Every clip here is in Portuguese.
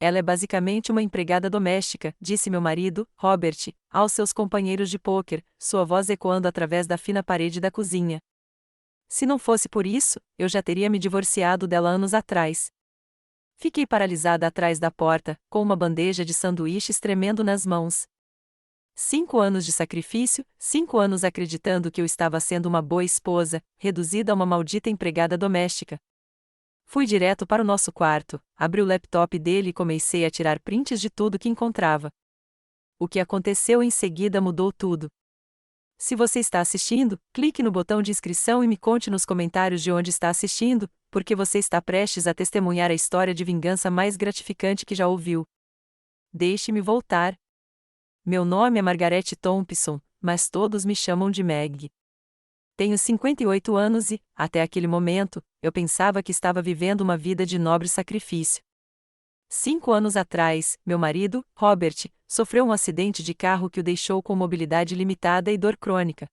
Ela é basicamente uma empregada doméstica, disse meu marido, Robert, aos seus companheiros de pôquer, sua voz ecoando através da fina parede da cozinha. Se não fosse por isso, eu já teria me divorciado dela anos atrás. Fiquei paralisada atrás da porta, com uma bandeja de sanduíches tremendo nas mãos. 5 anos de sacrifício, 5 anos acreditando que eu estava sendo uma boa esposa, reduzida a uma maldita empregada doméstica. Fui direto para o nosso quarto, abri o laptop dele e comecei a tirar prints de tudo que encontrava. O que aconteceu em seguida mudou tudo. Se você está assistindo, clique no botão de inscrição e me conte nos comentários de onde está assistindo, porque você está prestes a testemunhar a história de vingança mais gratificante que já ouviu. Deixe-me voltar. Meu nome é Margaret Thompson, mas todos me chamam de Meg. Tenho 58 anos e, até aquele momento, eu pensava que estava vivendo uma vida de nobre sacrifício. 5 anos atrás, meu marido, Robert, sofreu um acidente de carro que o deixou com mobilidade limitada e dor crônica.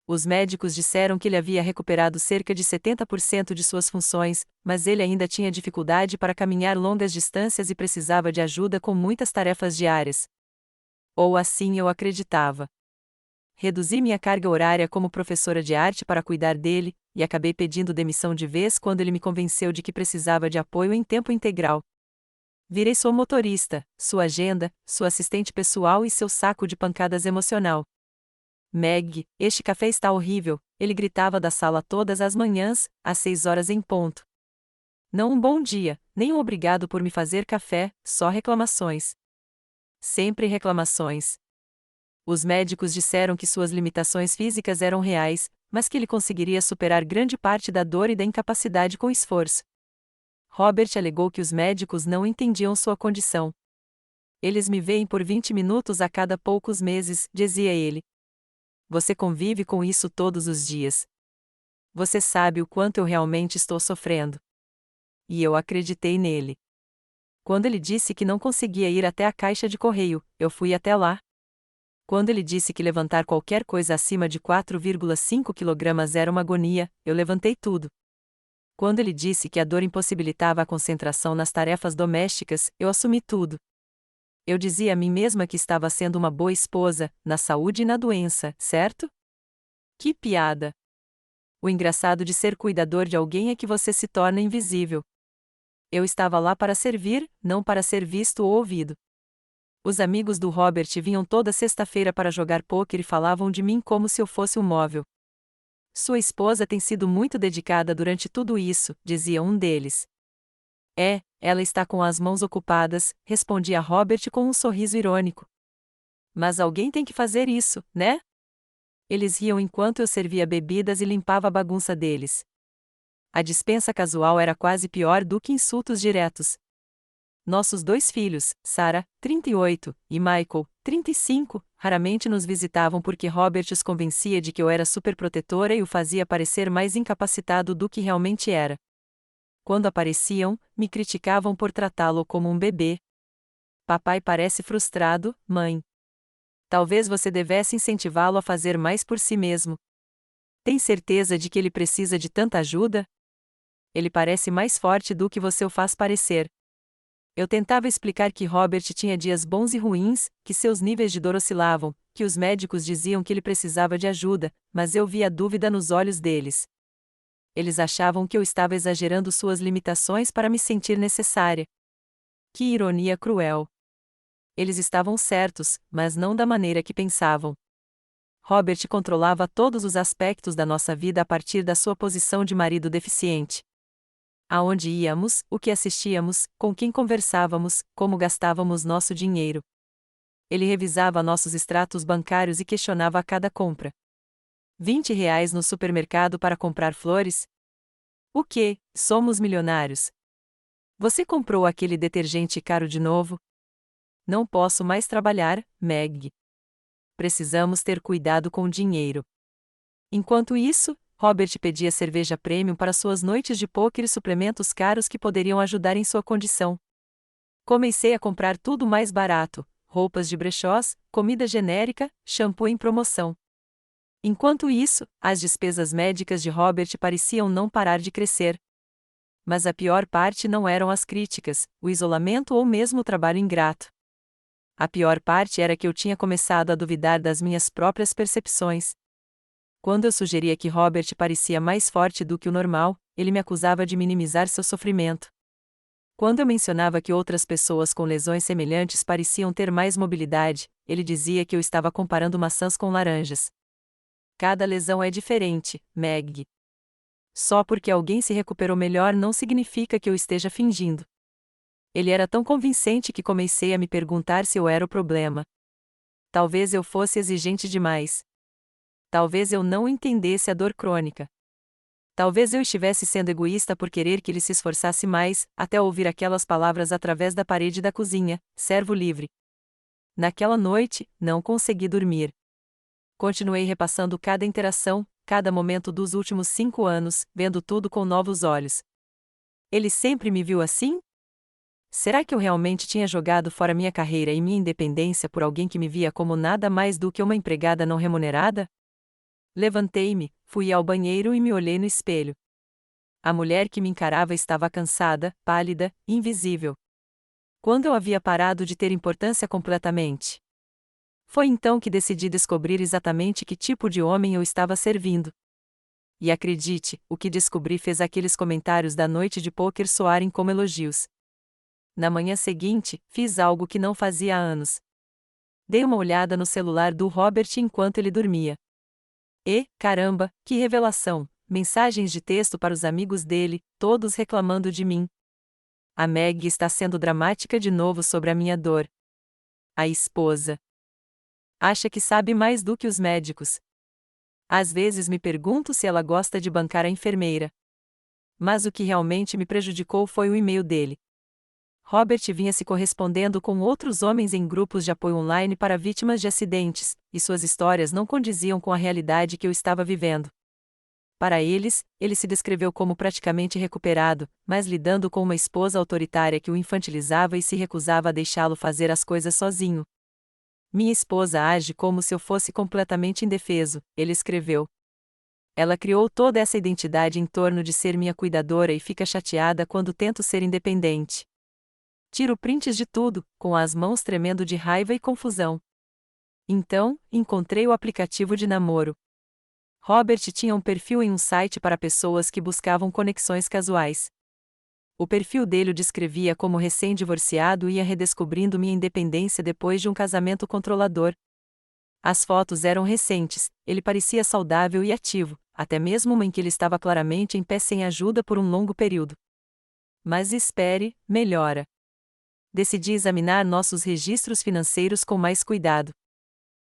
Os médicos disseram que ele havia recuperado cerca de 70% de suas funções, mas ele ainda tinha dificuldade para caminhar longas distâncias e precisava de ajuda com muitas tarefas diárias. Ou assim eu acreditava. Reduzi minha carga horária como professora de arte para cuidar dele, e acabei pedindo demissão de vez quando ele me convenceu de que precisava de apoio em tempo integral. Virei sua motorista, sua agenda, sua assistente pessoal e seu saco de pancadas emocional. Meg, este café está horrível, ele gritava da sala todas as manhãs, às 6 horas em ponto. Não um bom dia, nem um obrigado por me fazer café, só reclamações. Sempre reclamações. Os médicos disseram que suas limitações físicas eram reais, mas que ele conseguiria superar grande parte da dor e da incapacidade com esforço. Robert alegou que os médicos não entendiam sua condição. Eles me veem por 20 minutos a cada poucos meses, dizia ele. Você convive com isso todos os dias. Você sabe o quanto eu realmente estou sofrendo. E eu acreditei nele. Quando ele disse que não conseguia ir até a caixa de correio, eu fui até lá. Quando ele disse que levantar qualquer coisa acima de 4,5 kg era uma agonia, eu levantei tudo. Quando ele disse que a dor impossibilitava a concentração nas tarefas domésticas, eu assumi tudo. Eu dizia a mim mesma que estava sendo uma boa esposa, na saúde e na doença, certo? Que piada! O engraçado de ser cuidador de alguém é que você se torna invisível. Eu estava lá para servir, não para ser visto ou ouvido. Os amigos do Robert vinham toda sexta-feira para jogar pôquer e falavam de mim como se eu fosse um móvel. Sua esposa tem sido muito dedicada durante tudo isso, dizia um deles. Ela está com as mãos ocupadas, respondia Robert com um sorriso irônico. Mas alguém tem que fazer isso, né? Eles riam enquanto eu servia bebidas e limpava a bagunça deles. A dispensa casual era quase pior do que insultos diretos. Nossos 2 filhos, Sarah, 38, e Michael, 35, raramente nos visitavam porque Robert os convencia de que eu era superprotetora e o fazia parecer mais incapacitado do que realmente era. Quando apareciam, me criticavam por tratá-lo como um bebê. Papai parece frustrado, mãe. Talvez você devesse incentivá-lo a fazer mais por si mesmo. Tem certeza de que ele precisa de tanta ajuda? Ele parece mais forte do que você o faz parecer. Eu tentava explicar que Robert tinha dias bons e ruins, que seus níveis de dor oscilavam, que os médicos diziam que ele precisava de ajuda, mas eu via dúvida nos olhos deles. Eles achavam que eu estava exagerando suas limitações para me sentir necessária. Que ironia cruel. Eles estavam certos, mas não da maneira que pensavam. Robert controlava todos os aspectos da nossa vida a partir da sua posição de marido deficiente. Aonde íamos, o que assistíamos, com quem conversávamos, como gastávamos nosso dinheiro. Ele revisava nossos extratos bancários e questionava a cada compra. R$ 20 no supermercado para comprar flores? O quê? Somos milionários. Você comprou aquele detergente caro de novo? Não posso mais trabalhar, Meg. Precisamos ter cuidado com o dinheiro. Enquanto isso, Robert pedia cerveja premium para suas noites de pôquer e suplementos caros que poderiam ajudar em sua condição. Comecei a comprar tudo mais barato, roupas de brechós, comida genérica, shampoo em promoção. Enquanto isso, as despesas médicas de Robert pareciam não parar de crescer. Mas a pior parte não eram as críticas, o isolamento ou mesmo o trabalho ingrato. A pior parte era que eu tinha começado a duvidar das minhas próprias percepções. Quando eu sugeria que Robert parecia mais forte do que o normal, ele me acusava de minimizar seu sofrimento. Quando eu mencionava que outras pessoas com lesões semelhantes pareciam ter mais mobilidade, ele dizia que eu estava comparando maçãs com laranjas. Cada lesão é diferente, Meg. Só porque alguém se recuperou melhor não significa que eu esteja fingindo. Ele era tão convincente que comecei a me perguntar se eu era o problema. Talvez eu fosse exigente demais. Talvez eu não entendesse a dor crônica. Talvez eu estivesse sendo egoísta por querer que ele se esforçasse mais, até ouvir aquelas palavras através da parede da cozinha: servo livre. Naquela noite, não consegui dormir. Continuei repassando cada interação, cada momento dos últimos 5 anos, vendo tudo com novos olhos. Ele sempre me viu assim? Será que eu realmente tinha jogado fora minha carreira e minha independência por alguém que me via como nada mais do que uma empregada não remunerada? Levantei-me, fui ao banheiro e me olhei no espelho. A mulher que me encarava estava cansada, pálida, invisível. Quando eu havia parado de ter importância completamente? Foi então que decidi descobrir exatamente que tipo de homem eu estava servindo. E acredite, o que descobri fez aqueles comentários da noite de pôquer soarem como elogios. Na manhã seguinte, fiz algo que não fazia há anos. Dei uma olhada no celular do Robert enquanto ele dormia. E, caramba, que revelação! Mensagens de texto para os amigos dele, todos reclamando de mim. A Meg está sendo dramática de novo sobre a minha dor. A esposa. Acha que sabe mais do que os médicos. Às vezes me pergunto se ela gosta de bancar a enfermeira. Mas o que realmente me prejudicou foi o e-mail dele. Robert vinha se correspondendo com outros homens em grupos de apoio online para vítimas de acidentes, e suas histórias não condiziam com a realidade que eu estava vivendo. Para eles, ele se descreveu como praticamente recuperado, mas lidando com uma esposa autoritária que o infantilizava e se recusava a deixá-lo fazer as coisas sozinho. Minha esposa age como se eu fosse completamente indefeso, ele escreveu. Ela criou toda essa identidade em torno de ser minha cuidadora e fica chateada quando tento ser independente. Tiro prints de tudo, com as mãos tremendo de raiva e confusão. Então, encontrei o aplicativo de namoro. Robert tinha um perfil em um site para pessoas que buscavam conexões casuais. O perfil dele o descrevia como recém-divorciado e ia redescobrindo minha independência depois de um casamento controlador. As fotos eram recentes, ele parecia saudável e ativo, até mesmo uma em que ele estava claramente em pé sem ajuda por um longo período. Mas espere, melhora. Decidi examinar nossos registros financeiros com mais cuidado.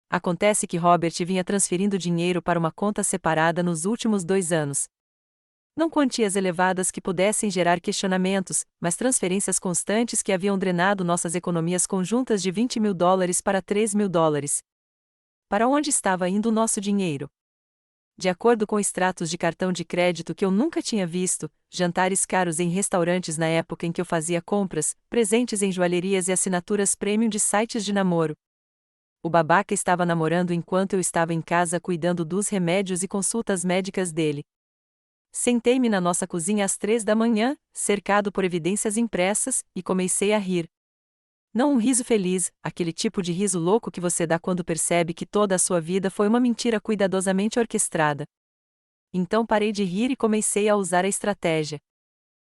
Acontece que Robert vinha transferindo dinheiro para uma conta separada nos últimos 2 anos. Não quantias elevadas que pudessem gerar questionamentos, mas transferências constantes que haviam drenado nossas economias conjuntas de $20.000 para $3.000. Para onde estava indo o nosso dinheiro? De acordo com extratos de cartão de crédito que eu nunca tinha visto, jantares caros em restaurantes na época em que eu fazia compras, presentes em joalherias e assinaturas premium de sites de namoro. O babaca estava namorando enquanto eu estava em casa cuidando dos remédios e consultas médicas dele. Sentei-me na nossa cozinha às 3 da manhã, cercado por evidências impressas, e comecei a rir. Não um riso feliz, aquele tipo de riso louco que você dá quando percebe que toda a sua vida foi uma mentira cuidadosamente orquestrada. Então parei de rir e comecei a usar a estratégia.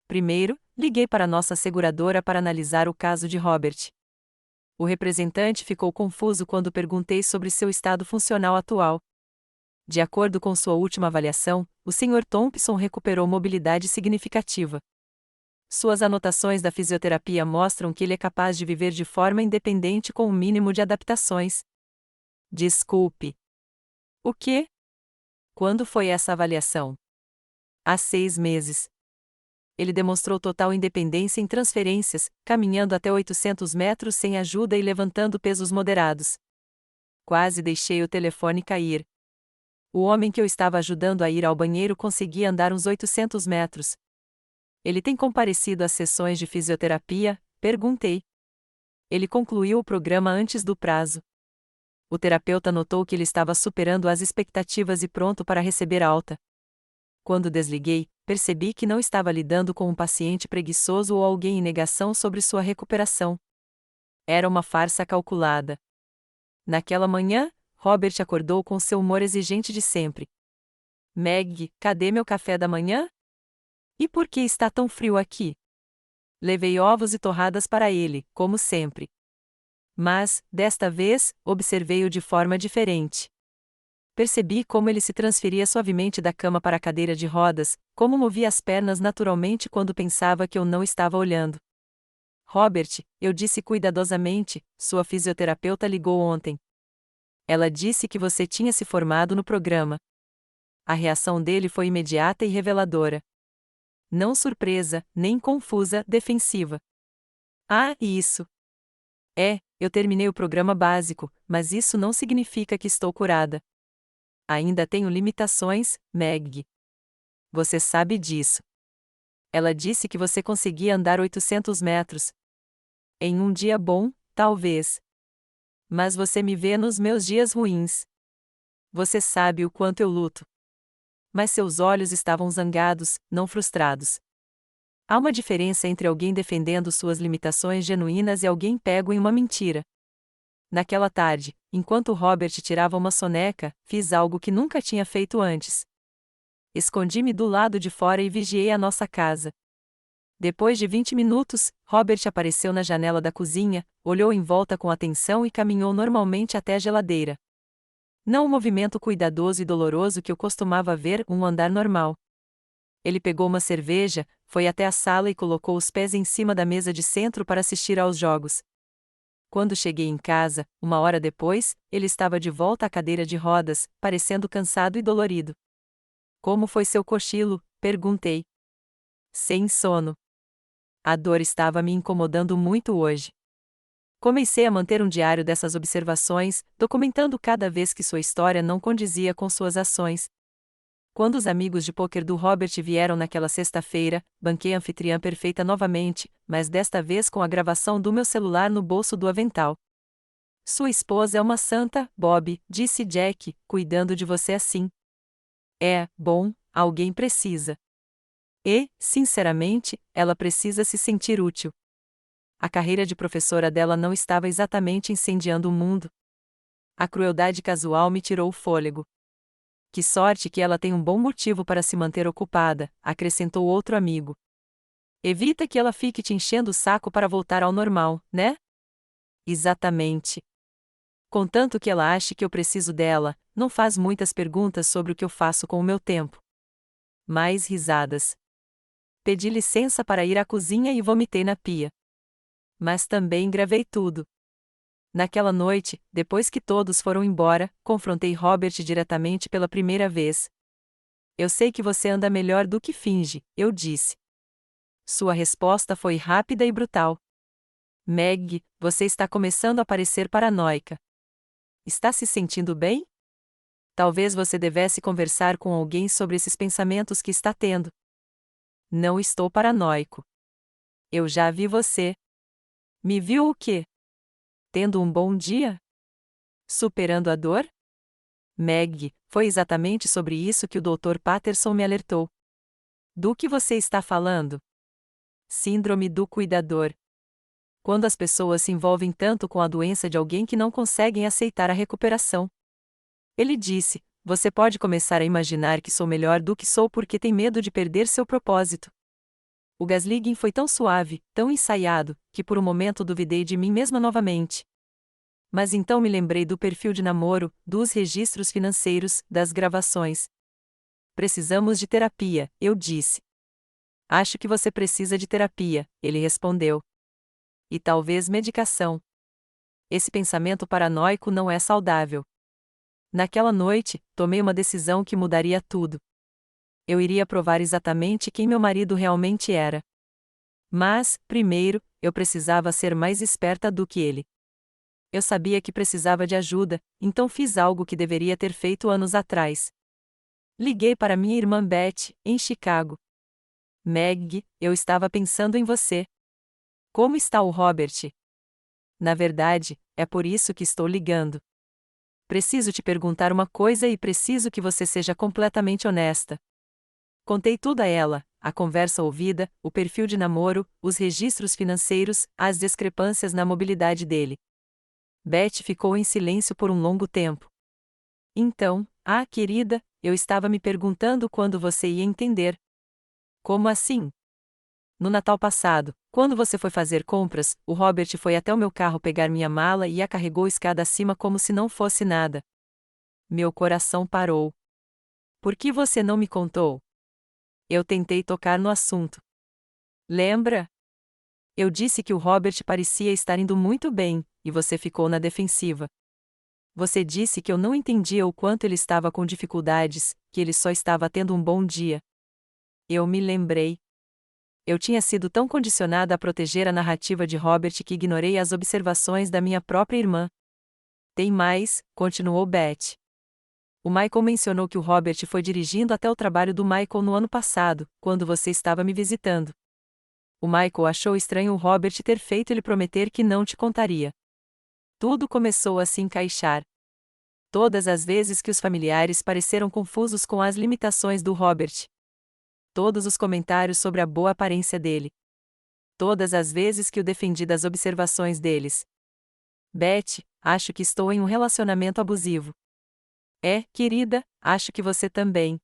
Primeiro, liguei para nossa seguradora para analisar o caso de Robert. O representante ficou confuso quando perguntei sobre seu estado funcional atual. De acordo com sua última avaliação, o Sr. Thompson recuperou mobilidade significativa. Suas anotações da fisioterapia mostram que ele é capaz de viver de forma independente com um mínimo de adaptações. Desculpe. O quê? Quando foi essa avaliação? Há 6 meses. Ele demonstrou total independência em transferências, caminhando até 800 metros sem ajuda e levantando pesos moderados. Quase deixei o telefone cair. O homem que eu estava ajudando a ir ao banheiro conseguia andar uns 800 metros. Ele tem comparecido às sessões de fisioterapia? Perguntei. Ele concluiu o programa antes do prazo. O terapeuta notou que ele estava superando as expectativas e pronto para receber alta. Quando desliguei, percebi que não estava lidando com um paciente preguiçoso ou alguém em negação sobre sua recuperação. Era uma farsa calculada. Naquela manhã, Robert acordou com seu humor exigente de sempre. Meg, cadê meu café da manhã? E por que está tão frio aqui? Levei ovos e torradas para ele, como sempre. Mas, desta vez, observei-o de forma diferente. Percebi como ele se transferia suavemente da cama para a cadeira de rodas, como movia as pernas naturalmente quando pensava que eu não estava olhando. Robert, eu disse cuidadosamente, sua fisioterapeuta ligou ontem. Ela disse que você tinha se formado no programa. A reação dele foi imediata e reveladora. Não surpresa, nem confusa, defensiva. Ah, isso. Eu terminei o programa básico, mas isso não significa que estou curada. Ainda tenho limitações, Meg. Você sabe disso. Ela disse que você conseguia andar 800 metros. Em um dia bom, talvez. Mas você me vê nos meus dias ruins. Você sabe o quanto eu luto. Mas seus olhos estavam zangados, não frustrados. Há uma diferença entre alguém defendendo suas limitações genuínas e alguém pego em uma mentira. Naquela tarde, enquanto Robert tirava uma soneca, fiz algo que nunca tinha feito antes. Escondi-me do lado de fora e vigiei a nossa casa. Depois de 20 minutos, Robert apareceu na janela da cozinha, olhou em volta com atenção e caminhou normalmente até a geladeira. Não o movimento cuidadoso e doloroso que eu costumava ver um andar normal. Ele pegou uma cerveja, foi até a sala e colocou os pés em cima da mesa de centro para assistir aos jogos. Quando cheguei em casa, 1 hora depois, ele estava de volta à cadeira de rodas, parecendo cansado e dolorido. Como foi seu cochilo? Perguntei. Sem sono. A dor estava me incomodando muito hoje. Comecei a manter um diário dessas observações, documentando cada vez que sua história não condizia com suas ações. Quando os amigos de pôquer do Robert vieram naquela sexta-feira, banquei a anfitriã perfeita novamente, mas desta vez com a gravação do meu celular no bolso do avental. Sua esposa é uma santa, Bob, disse Jack, cuidando de você assim. Bom, alguém precisa. E, sinceramente, ela precisa se sentir útil. A carreira de professora dela não estava exatamente incendiando o mundo. A crueldade casual me tirou o fôlego. Que sorte que ela tem um bom motivo para se manter ocupada, acrescentou outro amigo. Evita que ela fique te enchendo o saco para voltar ao normal, né? Exatamente. Contanto que ela ache que eu preciso dela, não faz muitas perguntas sobre o que eu faço com o meu tempo. Mais risadas. Pedi licença para ir à cozinha e vomitei na pia. Mas também gravei tudo. Naquela noite, depois que todos foram embora, confrontei Robert diretamente pela primeira vez. Eu sei que você anda melhor do que finge, eu disse. Sua resposta foi rápida e brutal. Meg, você está começando a parecer paranoica. Está se sentindo bem? Talvez você devesse conversar com alguém sobre esses pensamentos que está tendo. Não estou paranoico. Eu já vi você. Me viu o quê? Tendo um bom dia? Superando a dor? Meg, foi exatamente sobre isso que o Dr. Patterson me alertou. Do que você está falando? Síndrome do cuidador. Quando as pessoas se envolvem tanto com a doença de alguém que não conseguem aceitar a recuperação. Ele disse: você pode começar a imaginar que sou melhor do que sou porque tem medo de perder seu propósito. O gaslighting foi tão suave, tão ensaiado, que por um momento duvidei de mim mesma novamente. Mas então me lembrei do perfil de namoro, dos registros financeiros, das gravações. Precisamos de terapia, eu disse. Acho que você precisa de terapia, ele respondeu. E talvez medicação. Esse pensamento paranoico não é saudável. Naquela noite, tomei uma decisão que mudaria tudo. Eu iria provar exatamente quem meu marido realmente era. Mas, primeiro, eu precisava ser mais esperta do que ele. Eu sabia que precisava de ajuda, então fiz algo que deveria ter feito anos atrás. Liguei para minha irmã Beth, em Chicago. Meg, eu estava pensando em você. Como está o Robert? Na verdade, é por isso que estou ligando. Preciso te perguntar uma coisa e preciso que você seja completamente honesta. Contei tudo a ela, a conversa ouvida, o perfil de namoro, os registros financeiros, as discrepâncias na mobilidade dele. Beth ficou em silêncio por um longo tempo. Então, querida, eu estava me perguntando quando você ia entender. Como assim? No Natal passado, quando você foi fazer compras, o Robert foi até o meu carro pegar minha mala e a carregou escada acima como se não fosse nada. Meu coração parou. Por que você não me contou? Eu tentei tocar no assunto. Lembra? Eu disse que o Robert parecia estar indo muito bem, e você ficou na defensiva. Você disse que eu não entendia o quanto ele estava com dificuldades, que ele só estava tendo um bom dia. Eu me lembrei. Eu tinha sido tão condicionada a proteger a narrativa de Robert que ignorei as observações da minha própria irmã. Tem mais, continuou Beth. O Michael mencionou que o Robert foi dirigindo até o trabalho do Michael no ano passado, quando você estava me visitando. O Michael achou estranho o Robert ter feito ele prometer que não te contaria. Tudo começou a se encaixar. Todas as vezes que os familiares pareceram confusos com as limitações do Robert. Todos os comentários sobre a boa aparência dele. Todas as vezes que o defendi das observações deles. Beth, acho que estou em um relacionamento abusivo. Querida, acho que você também.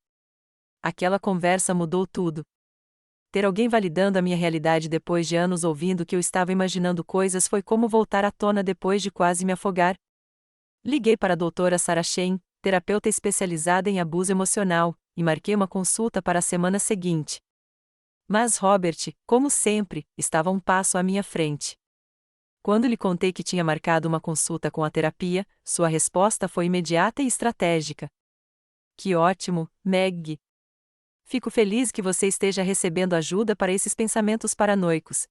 Aquela conversa mudou tudo. Ter alguém validando a minha realidade depois de anos ouvindo que eu estava imaginando coisas foi como voltar à tona depois de quase me afogar. Liguei para a doutora Sarah Shane, terapeuta especializada em abuso emocional, e marquei uma consulta para a semana seguinte. Mas Robert, como sempre, estava um passo à minha frente. Quando lhe contei que tinha marcado uma consulta com a terapia, sua resposta foi imediata e estratégica. Que ótimo, Meg! Fico feliz que você esteja recebendo ajuda para esses pensamentos paranoicos.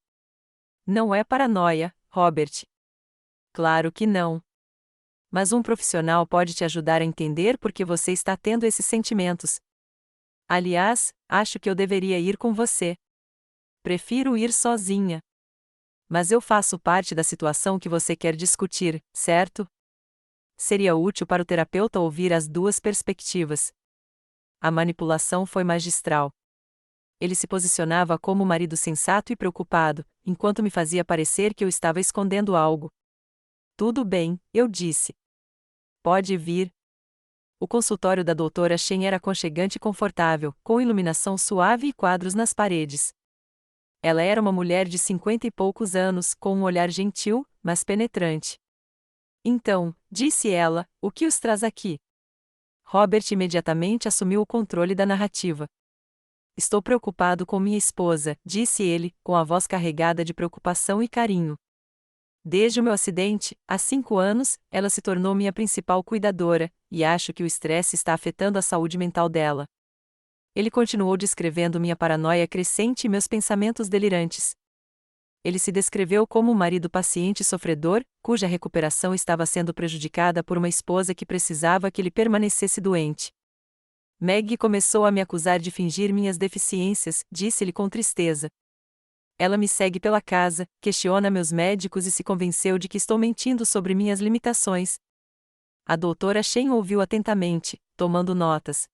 Não é paranoia, Robert. Claro que não. Mas um profissional pode te ajudar a entender por que você está tendo esses sentimentos. Aliás, acho que eu deveria ir com você. Prefiro ir sozinha. Mas eu faço parte da situação que você quer discutir, certo? Seria útil para o terapeuta ouvir as duas perspectivas. A manipulação foi magistral. Ele se posicionava como marido sensato e preocupado, enquanto me fazia parecer que eu estava escondendo algo. Tudo bem, eu disse. Pode vir. O consultório da doutora Shen era aconchegante e confortável, com iluminação suave e quadros nas paredes. Ela era uma mulher de 50 e poucos anos, com um olhar gentil, mas penetrante. Então, disse ela, o que os traz aqui? Robert imediatamente assumiu o controle da narrativa. Estou preocupado com minha esposa, disse ele, com a voz carregada de preocupação e carinho. Desde o meu acidente, há 5 anos, ela se tornou minha principal cuidadora, e acho que o estresse está afetando a saúde mental dela. Ele continuou descrevendo minha paranoia crescente e meus pensamentos delirantes. Ele se descreveu como um marido paciente e sofredor, cuja recuperação estava sendo prejudicada por uma esposa que precisava que ele permanecesse doente. Meg começou a me acusar de fingir minhas deficiências, disse-lhe com tristeza. Ela me segue pela casa, questiona meus médicos e se convenceu de que estou mentindo sobre minhas limitações. A doutora Shen ouviu atentamente, tomando notas.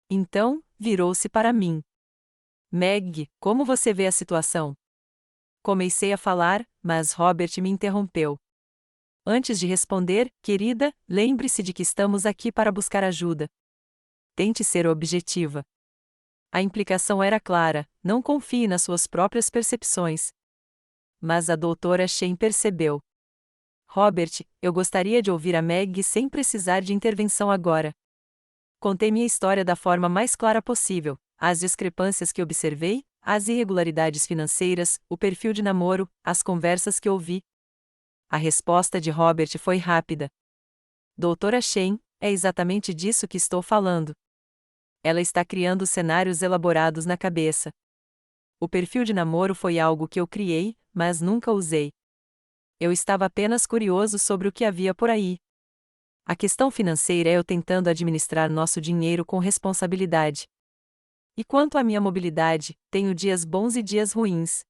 Então, virou-se para mim. Meg, como você vê a situação? Comecei a falar, mas Robert me interrompeu. Antes de responder, querida, lembre-se de que estamos aqui para buscar ajuda. Tente ser objetiva. A implicação era clara, não confie nas suas próprias percepções. Mas a doutora Shen percebeu. Robert, eu gostaria de ouvir a Meg sem precisar de intervenção agora. Contei minha história da forma mais clara possível, as discrepâncias que observei, as irregularidades financeiras, o perfil de namoro, as conversas que ouvi. A resposta de Robert foi rápida. Doutora Shen, é exatamente disso que estou falando. Ela está criando cenários elaborados na cabeça. O perfil de namoro foi algo que eu criei, mas nunca usei. Eu estava apenas curioso sobre o que havia por aí. A questão financeira é eu tentando administrar nosso dinheiro com responsabilidade. E quanto à minha mobilidade, tenho dias bons e dias ruins.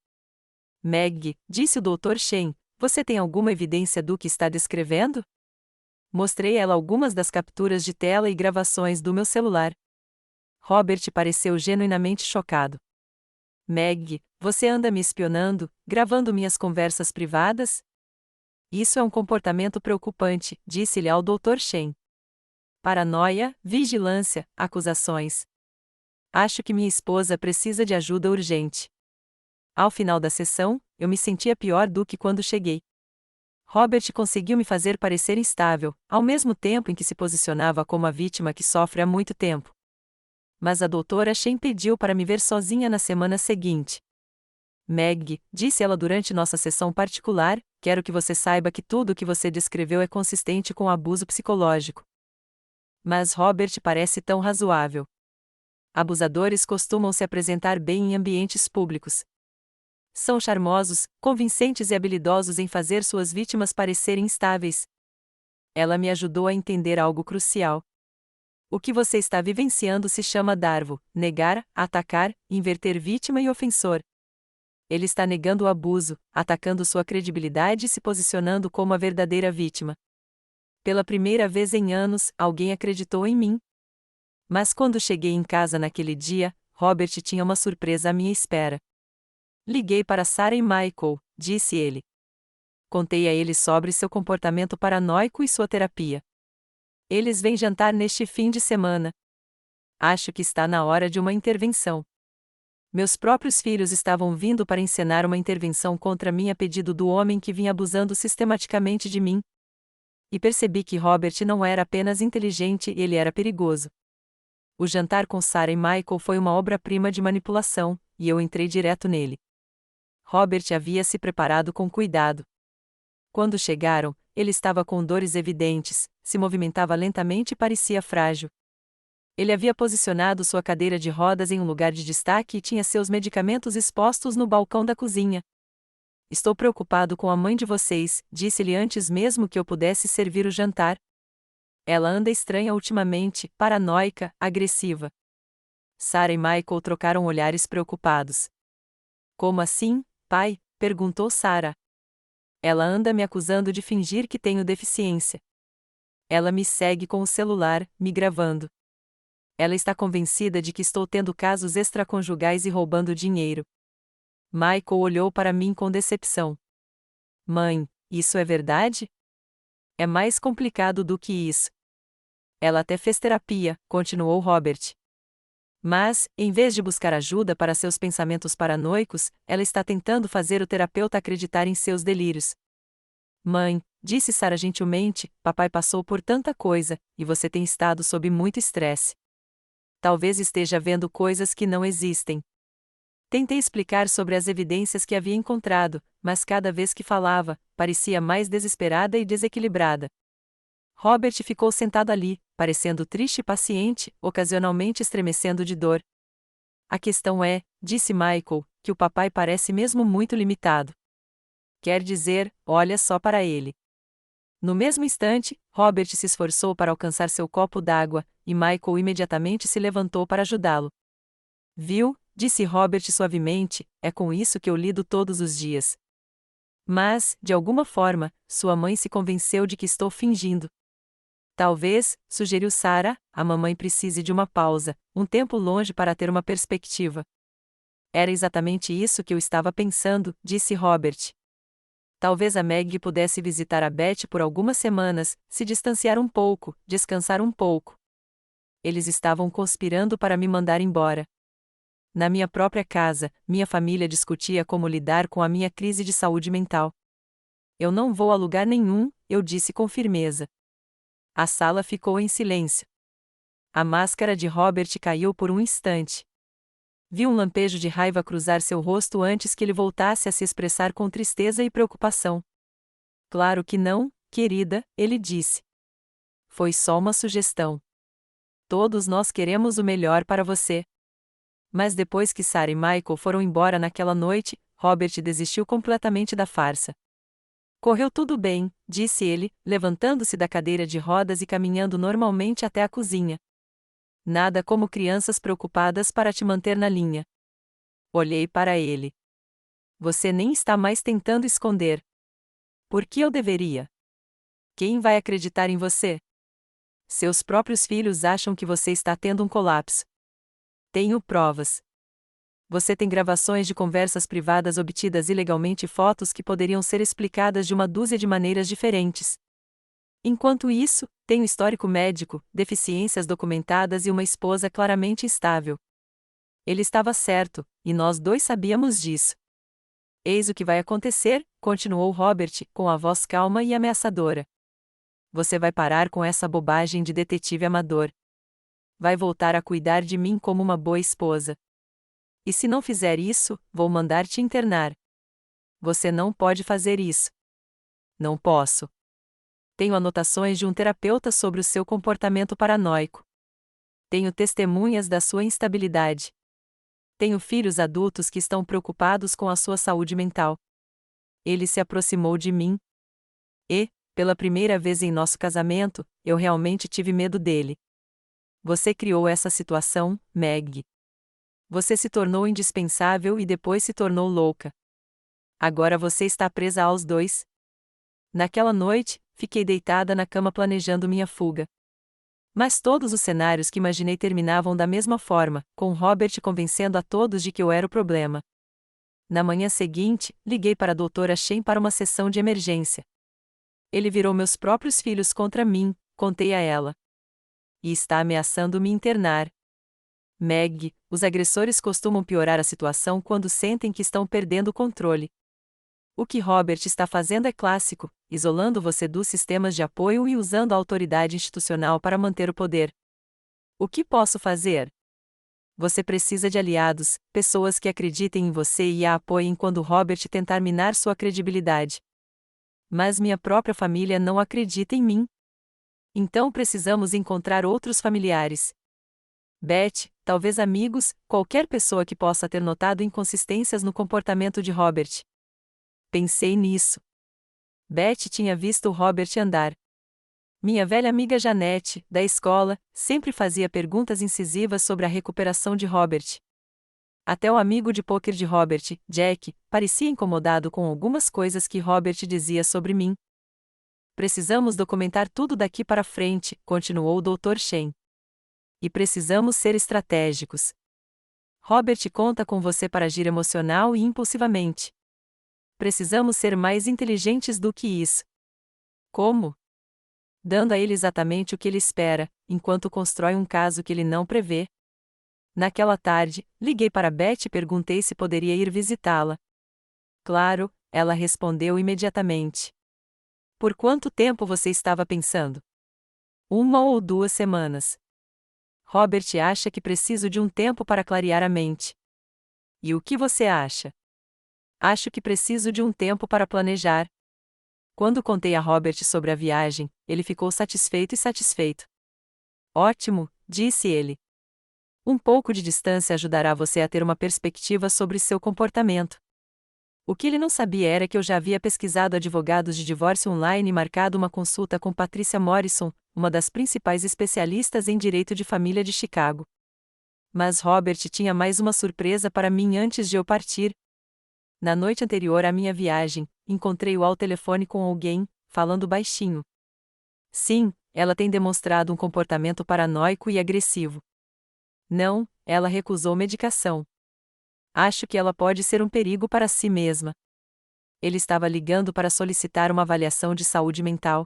Meg, disse o Dr. Shen, você tem alguma evidência do que está descrevendo? Mostrei a ela algumas das capturas de tela e gravações do meu celular. Robert pareceu genuinamente chocado. Meg, você anda me espionando, gravando minhas conversas privadas? Isso é um comportamento preocupante, disse-lhe ao Dr. Shen. Paranoia, vigilância, acusações. Acho que minha esposa precisa de ajuda urgente. Ao final da sessão, eu me sentia pior do que quando cheguei. Robert conseguiu me fazer parecer instável, ao mesmo tempo em que se posicionava como a vítima que sofre há muito tempo. Mas a doutora Shen pediu para me ver sozinha na semana seguinte. Meg, disse ela durante nossa sessão particular, quero que você saiba que tudo o que você descreveu é consistente com abuso psicológico. Mas Robert parece tão razoável. Abusadores costumam se apresentar bem em ambientes públicos. São charmosos, convincentes e habilidosos em fazer suas vítimas parecerem instáveis. Ela me ajudou a entender algo crucial. O que você está vivenciando se chama Darvo, negar, atacar, inverter vítima e ofensor. Ele está negando o abuso, atacando sua credibilidade e se posicionando como a verdadeira vítima. Pela primeira vez em anos, alguém acreditou em mim. Mas quando cheguei em casa naquele dia, Robert tinha uma surpresa à minha espera. Liguei para Sarah e Michael, disse ele. Contei a eles sobre seu comportamento paranoico e sua terapia. Eles vêm jantar neste fim de semana. Acho que está na hora de uma intervenção. Meus próprios filhos estavam vindo para encenar uma intervenção contra mim a pedido do homem que vinha abusando sistematicamente de mim. E percebi que Robert não era apenas inteligente, ele era perigoso. O jantar com Sarah e Michael foi uma obra-prima de manipulação, e eu entrei direto nele. Robert havia se preparado com cuidado. Quando chegaram, ele estava com dores evidentes, se movimentava lentamente e parecia frágil. Ele havia posicionado sua cadeira de rodas em um lugar de destaque e tinha seus medicamentos expostos no balcão da cozinha. Estou preocupado com a mãe de vocês, disse-lhe antes mesmo que eu pudesse servir o jantar. Ela anda estranha ultimamente, paranoica, agressiva. Sarah e Michael trocaram olhares preocupados. Como assim, pai? Perguntou Sarah. Ela anda me acusando de fingir que tenho deficiência. Ela me segue com o celular, me gravando. Ela está convencida de que estou tendo casos extraconjugais e roubando dinheiro. Michael olhou para mim com decepção. Mãe, isso é verdade? É mais complicado do que isso. Ela até fez terapia, continuou Robert. Mas, em vez de buscar ajuda para seus pensamentos paranoicos, ela está tentando fazer o terapeuta acreditar em seus delírios. Mãe, disse Sarah gentilmente, papai passou por tanta coisa, e você tem estado sob muito estresse. Talvez esteja vendo coisas que não existem. Tentei explicar sobre as evidências que havia encontrado, mas cada vez que falava, parecia mais desesperada e desequilibrada. Robert ficou sentado ali, parecendo triste e paciente, ocasionalmente estremecendo de dor. A questão é, disse Michael, que o papai parece mesmo muito limitado. Quer dizer, olha só para ele. No mesmo instante, Robert se esforçou para alcançar seu copo d'água, e Michael imediatamente se levantou para ajudá-lo. Viu, disse Robert suavemente, é com isso que eu lido todos os dias. Mas, de alguma forma, sua mãe se convenceu de que estou fingindo. Talvez, sugeriu Sarah, a mamãe precise de uma pausa, um tempo longe para ter uma perspectiva. Era exatamente isso que eu estava pensando, disse Robert. Talvez a Meg pudesse visitar a Beth por algumas semanas, se distanciar um pouco, descansar um pouco. Eles estavam conspirando para me mandar embora. Na minha própria casa, minha família discutia como lidar com a minha crise de saúde mental. Eu não vou a lugar nenhum, eu disse com firmeza. A sala ficou em silêncio. A máscara de Robert caiu por um instante. Vi um lampejo de raiva cruzar seu rosto antes que ele voltasse a se expressar com tristeza e preocupação. Claro que não, querida, ele disse. Foi só uma sugestão. Todos nós queremos o melhor para você. Mas depois que Sarah e Michael foram embora naquela noite, Robert desistiu completamente da farsa. Correu tudo bem, disse ele, levantando-se da cadeira de rodas e caminhando normalmente até a cozinha. Nada como crianças preocupadas para te manter na linha. Olhei para ele. Você nem está mais tentando esconder. Por que eu deveria? Quem vai acreditar em você? Seus próprios filhos acham que você está tendo um colapso. Tenho provas. Você tem gravações de conversas privadas obtidas ilegalmente e fotos que poderiam ser explicadas de uma dúzia de maneiras diferentes. Enquanto isso, tenho histórico médico, deficiências documentadas e uma esposa claramente instável. Ele estava certo, e nós dois sabíamos disso. Eis o que vai acontecer, continuou Robert, com a voz calma e ameaçadora. Você vai parar com essa bobagem de detetive amador. Vai voltar a cuidar de mim como uma boa esposa. E se não fizer isso, vou mandar te internar. Você não pode fazer isso. Não posso. Tenho anotações de um terapeuta sobre o seu comportamento paranoico. Tenho testemunhas da sua instabilidade. Tenho filhos adultos que estão preocupados com a sua saúde mental. Ele se aproximou de mim. E, pela primeira vez em nosso casamento, eu realmente tive medo dele. Você criou essa situação, Meg. Você se tornou indispensável e depois se tornou louca. Agora você está presa aos dois. Naquela noite, fiquei deitada na cama planejando minha fuga. Mas todos os cenários que imaginei terminavam da mesma forma, com Robert convencendo a todos de que eu era o problema. Na manhã seguinte, liguei para a doutora Shen para uma sessão de emergência. Ele virou meus próprios filhos contra mim, contei a ela. E está ameaçando me internar. Meg, os agressores costumam piorar a situação quando sentem que estão perdendo o controle. O que Robert está fazendo é clássico, isolando você dos sistemas de apoio e usando a autoridade institucional para manter o poder. O que posso fazer? Você precisa de aliados, pessoas que acreditem em você e a apoiem quando Robert tentar minar sua credibilidade. Mas minha própria família não acredita em mim. Então precisamos encontrar outros familiares. Beth, talvez amigos, qualquer pessoa que possa ter notado inconsistências no comportamento de Robert. Pensei nisso. Beth tinha visto o Robert andar. Minha velha amiga Janete, da escola, sempre fazia perguntas incisivas sobre a recuperação de Robert. Até o amigo de pôquer de Robert, Jack, parecia incomodado com algumas coisas que Robert dizia sobre mim. Precisamos documentar tudo daqui para frente, continuou o Dr. Shen. E precisamos ser estratégicos. Robert conta com você para agir emocional e impulsivamente. Precisamos ser mais inteligentes do que isso. Como? Dando a ele exatamente o que ele espera, enquanto constrói um caso que ele não prevê. Naquela tarde, liguei para Beth e perguntei se poderia ir visitá-la. Claro, ela respondeu imediatamente. Por quanto tempo você estava pensando? 1 ou 2 semanas. Robert acha que preciso de um tempo para clarear a mente. E o que você acha? Acho que preciso de um tempo para planejar. Quando contei a Robert sobre a viagem, ele ficou satisfeito e satisfeito. Ótimo, disse ele. Um pouco de distância ajudará você a ter uma perspectiva sobre seu comportamento. O que ele não sabia era que eu já havia pesquisado advogados de divórcio online e marcado uma consulta com Patricia Morrison, uma das principais especialistas em direito de família de Chicago. Mas Robert tinha mais uma surpresa para mim antes de eu partir. Na noite anterior à minha viagem, encontrei-o ao telefone com alguém, falando baixinho. Sim, ela tem demonstrado um comportamento paranoico e agressivo. Não, ela recusou medicação. Acho que ela pode ser um perigo para si mesma. Ele estava ligando para solicitar uma avaliação de saúde mental.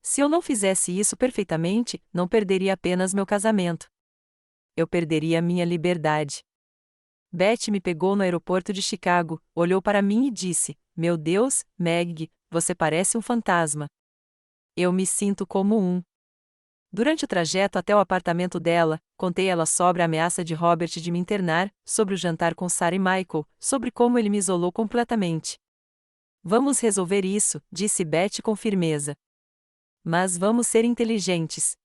Se eu não fizesse isso perfeitamente, não perderia apenas meu casamento. Eu perderia minha liberdade. Beth me pegou no aeroporto de Chicago, olhou para mim e disse: Meu Deus, Meg, você parece um fantasma. Eu me sinto como um. Durante o trajeto até o apartamento dela, contei ela sobre a ameaça de Robert de me internar, sobre o jantar com Sarah e Michael, sobre como ele me isolou completamente. Vamos resolver isso, disse Beth com firmeza. Mas vamos ser inteligentes.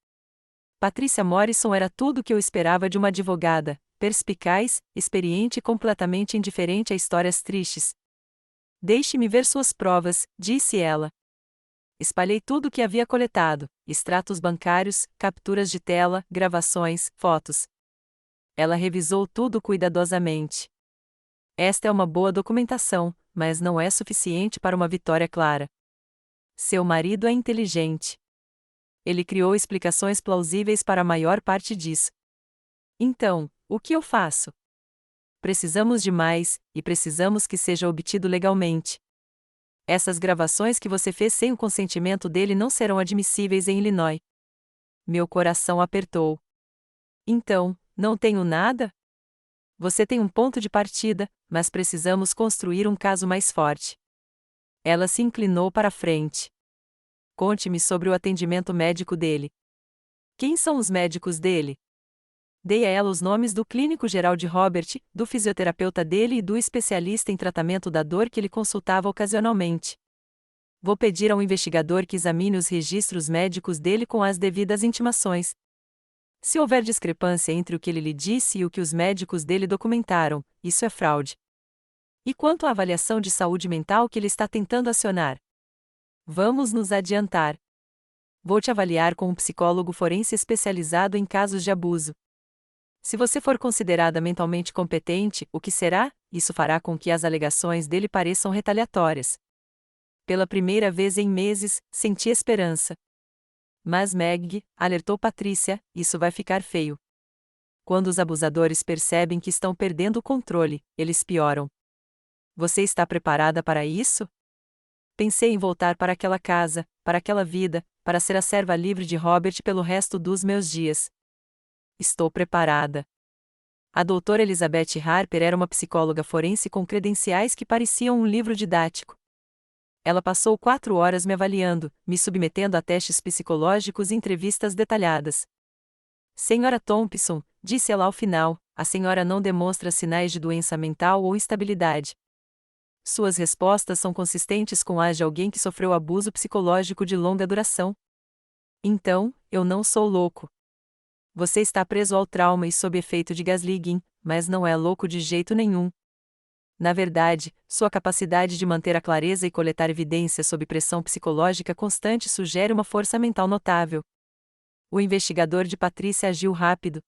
Patricia Morrison era tudo o que eu esperava de uma advogada, perspicaz, experiente e completamente indiferente a histórias tristes. Deixe-me ver suas provas, disse ela. Espalhei tudo o que havia coletado, extratos bancários, capturas de tela, gravações, fotos. Ela revisou tudo cuidadosamente. Esta é uma boa documentação, mas não é suficiente para uma vitória clara. Seu marido é inteligente. Ele criou explicações plausíveis para a maior parte disso. Então, O que eu faço? Precisamos de mais, e precisamos que seja obtido legalmente. Essas gravações que você fez sem o consentimento dele não serão admissíveis em Illinois. Meu coração apertou. Então, não tenho nada? Você tem um ponto de partida, mas precisamos construir um caso mais forte. Ela se inclinou para a frente. Conte-me sobre o atendimento médico dele. Quem são os médicos dele? Dei a ela os nomes do clínico geral de Robert, do fisioterapeuta dele e do especialista em tratamento da dor que ele consultava ocasionalmente. Vou pedir ao investigador que examine os registros médicos dele com as devidas intimações. Se houver discrepância entre o que ele lhe disse e o que os médicos dele documentaram, isso é fraude. E quanto à avaliação de saúde mental que ele está tentando acionar? Vamos nos adiantar. Vou te avaliar com um psicólogo forense especializado em casos de abuso. Se você for considerada mentalmente competente, o que será? Isso fará com que as alegações dele pareçam retaliatórias. Pela primeira vez em meses, senti esperança. Mas Meg, alertou Patrícia, isso vai ficar feio. Quando os abusadores percebem que estão perdendo o controle, eles pioram. Você está preparada para isso? Pensei em voltar para aquela casa, para aquela vida, para ser a serva livre de Robert pelo resto dos meus dias. Estou preparada. A doutora Elizabeth Harper era uma psicóloga forense com credenciais que pareciam um livro didático. Ela passou 4 horas me avaliando, me submetendo a testes psicológicos e entrevistas detalhadas. Senhora Thompson, disse ela ao final, a senhora não demonstra sinais de doença mental ou instabilidade. Suas respostas são consistentes com as de alguém que sofreu abuso psicológico de longa duração. Então, eu não sou louco. Você está preso ao trauma e sob efeito de gaslighting, mas não é louco de jeito nenhum. Na verdade, sua capacidade de manter a clareza e coletar evidências sob pressão psicológica constante sugere uma força mental notável. O investigador de Patrícia agiu rápido.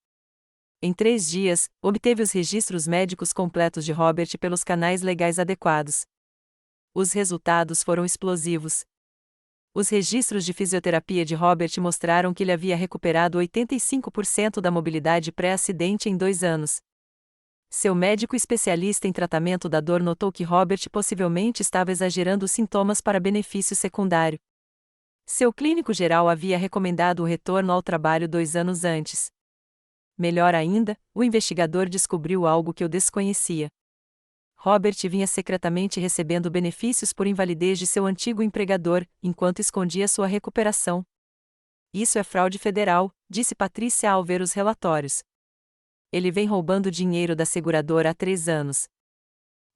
Em 3 dias, obteve os registros médicos completos de Robert pelos canais legais adequados. Os resultados foram explosivos. Os registros de fisioterapia de Robert mostraram que ele havia recuperado 85% da mobilidade pré-acidente em 2 anos. Seu médico especialista em tratamento da dor notou que Robert possivelmente estava exagerando os sintomas para benefício secundário. Seu clínico geral havia recomendado o retorno ao trabalho 2 anos antes. Melhor ainda, o investigador descobriu algo que eu desconhecia. Robert vinha secretamente recebendo benefícios por invalidez de seu antigo empregador, enquanto escondia sua recuperação. Isso é fraude federal, disse Patrícia ao ver os relatórios. Ele vem roubando dinheiro da seguradora há 3 anos.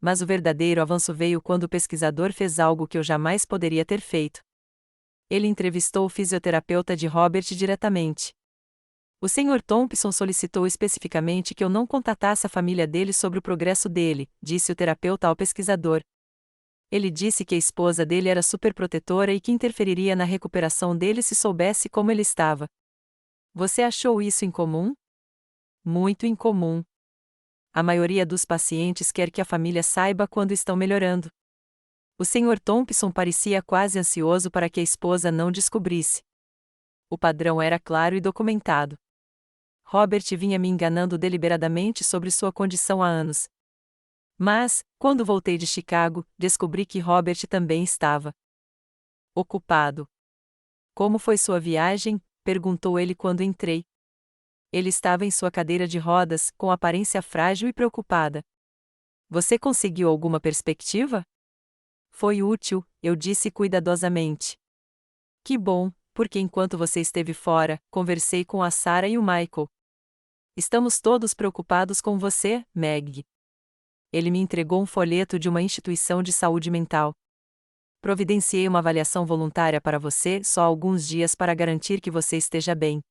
Mas o verdadeiro avanço veio quando o pesquisador fez algo que eu jamais poderia ter feito. Ele entrevistou o fisioterapeuta de Robert diretamente. O Sr. Thompson solicitou especificamente que eu não contatasse a família dele sobre o progresso dele, disse o terapeuta ao pesquisador. Ele disse que a esposa dele era superprotetora e que interferiria na recuperação dele se soubesse como ele estava. Você achou isso incomum? Muito incomum. A maioria dos pacientes quer que a família saiba quando estão melhorando. O Sr. Thompson parecia quase ansioso para que a esposa não descobrisse. O padrão era claro e documentado. Robert vinha me enganando deliberadamente sobre sua condição há anos. Mas, quando voltei de Chicago, descobri que Robert também estava ocupado. Como foi sua viagem? Perguntou ele quando entrei. Ele estava em sua cadeira de rodas, com aparência frágil e preocupada. Você conseguiu alguma perspectiva? Foi útil, eu disse cuidadosamente. Que bom, porque enquanto você esteve fora, conversei com a Sarah e o Michael. Estamos todos preocupados com você, Meg. Ele me entregou um folheto de uma instituição de saúde mental. Providenciei uma avaliação voluntária para você só há alguns dias para garantir que você esteja bem.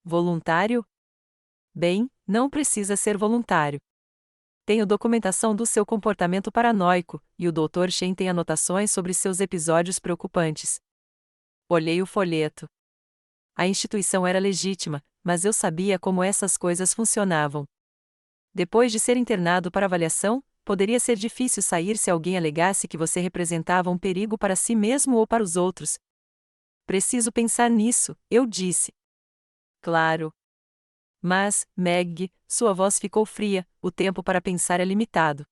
Voluntário? Bem, não precisa ser voluntário. Tenho documentação do seu comportamento paranoico, e o Dr. Shen tem anotações sobre seus episódios preocupantes. Olhei o folheto. A instituição era legítima, mas eu sabia como essas coisas funcionavam. Depois de ser internado para avaliação, poderia ser difícil sair se alguém alegasse que você representava um perigo para si mesmo ou para os outros. Preciso pensar nisso, eu disse. Claro. Mas, Meg, sua voz ficou fria, o tempo para pensar é limitado.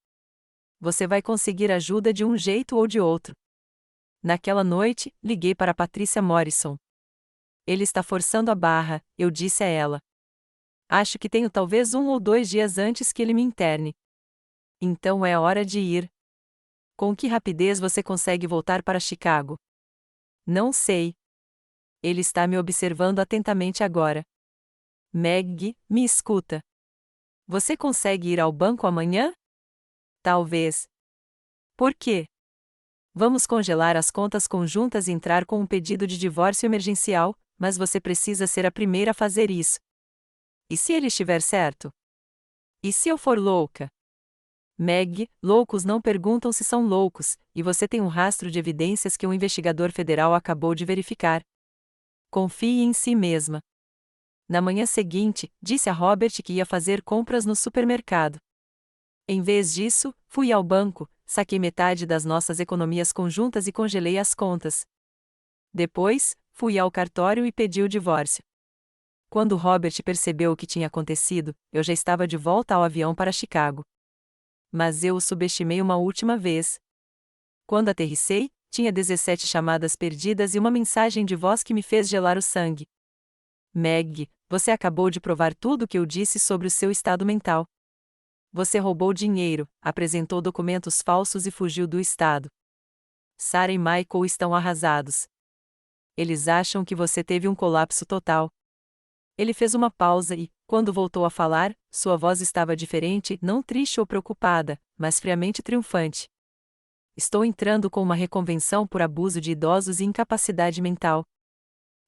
Você vai conseguir ajuda de um jeito ou de outro. Naquela noite, liguei para Patrícia Morrison. Ele está forçando a barra, eu disse a ela. Acho que tenho talvez 1 ou 2 dias antes que ele me interne. Então é hora de ir. Com que rapidez você consegue voltar para Chicago? Não sei. Ele está me observando atentamente agora. Meg, me escuta. Você consegue ir ao banco amanhã? Talvez. Por quê? Vamos congelar as contas conjuntas e entrar com um pedido de divórcio emergencial, mas você precisa ser a primeira a fazer isso. E se ele estiver certo? E se eu for louca? Meg, loucos não perguntam se são loucos, e você tem um rastro de evidências que um investigador federal acabou de verificar. Confie em si mesma. Na manhã seguinte, disse a Robert que ia fazer compras no supermercado. Em vez disso, fui ao banco, saquei metade das nossas economias conjuntas e congelei as contas. Depois, fui ao cartório e pedi o divórcio. Quando Robert percebeu o que tinha acontecido, eu já estava de volta ao avião para Chicago. Mas eu o subestimei uma última vez. Quando aterrissei, tinha 17 chamadas perdidas e uma mensagem de voz que me fez gelar o sangue. Meg, você acabou de provar tudo o que eu disse sobre o seu estado mental. Você roubou dinheiro, apresentou documentos falsos e fugiu do estado. Sarah e Michael estão arrasados. Eles acham que você teve um colapso total. Ele fez uma pausa e, quando voltou a falar, sua voz estava diferente, não triste ou preocupada, mas friamente triunfante. Estou entrando com uma reconvenção por abuso de idosos e incapacidade mental.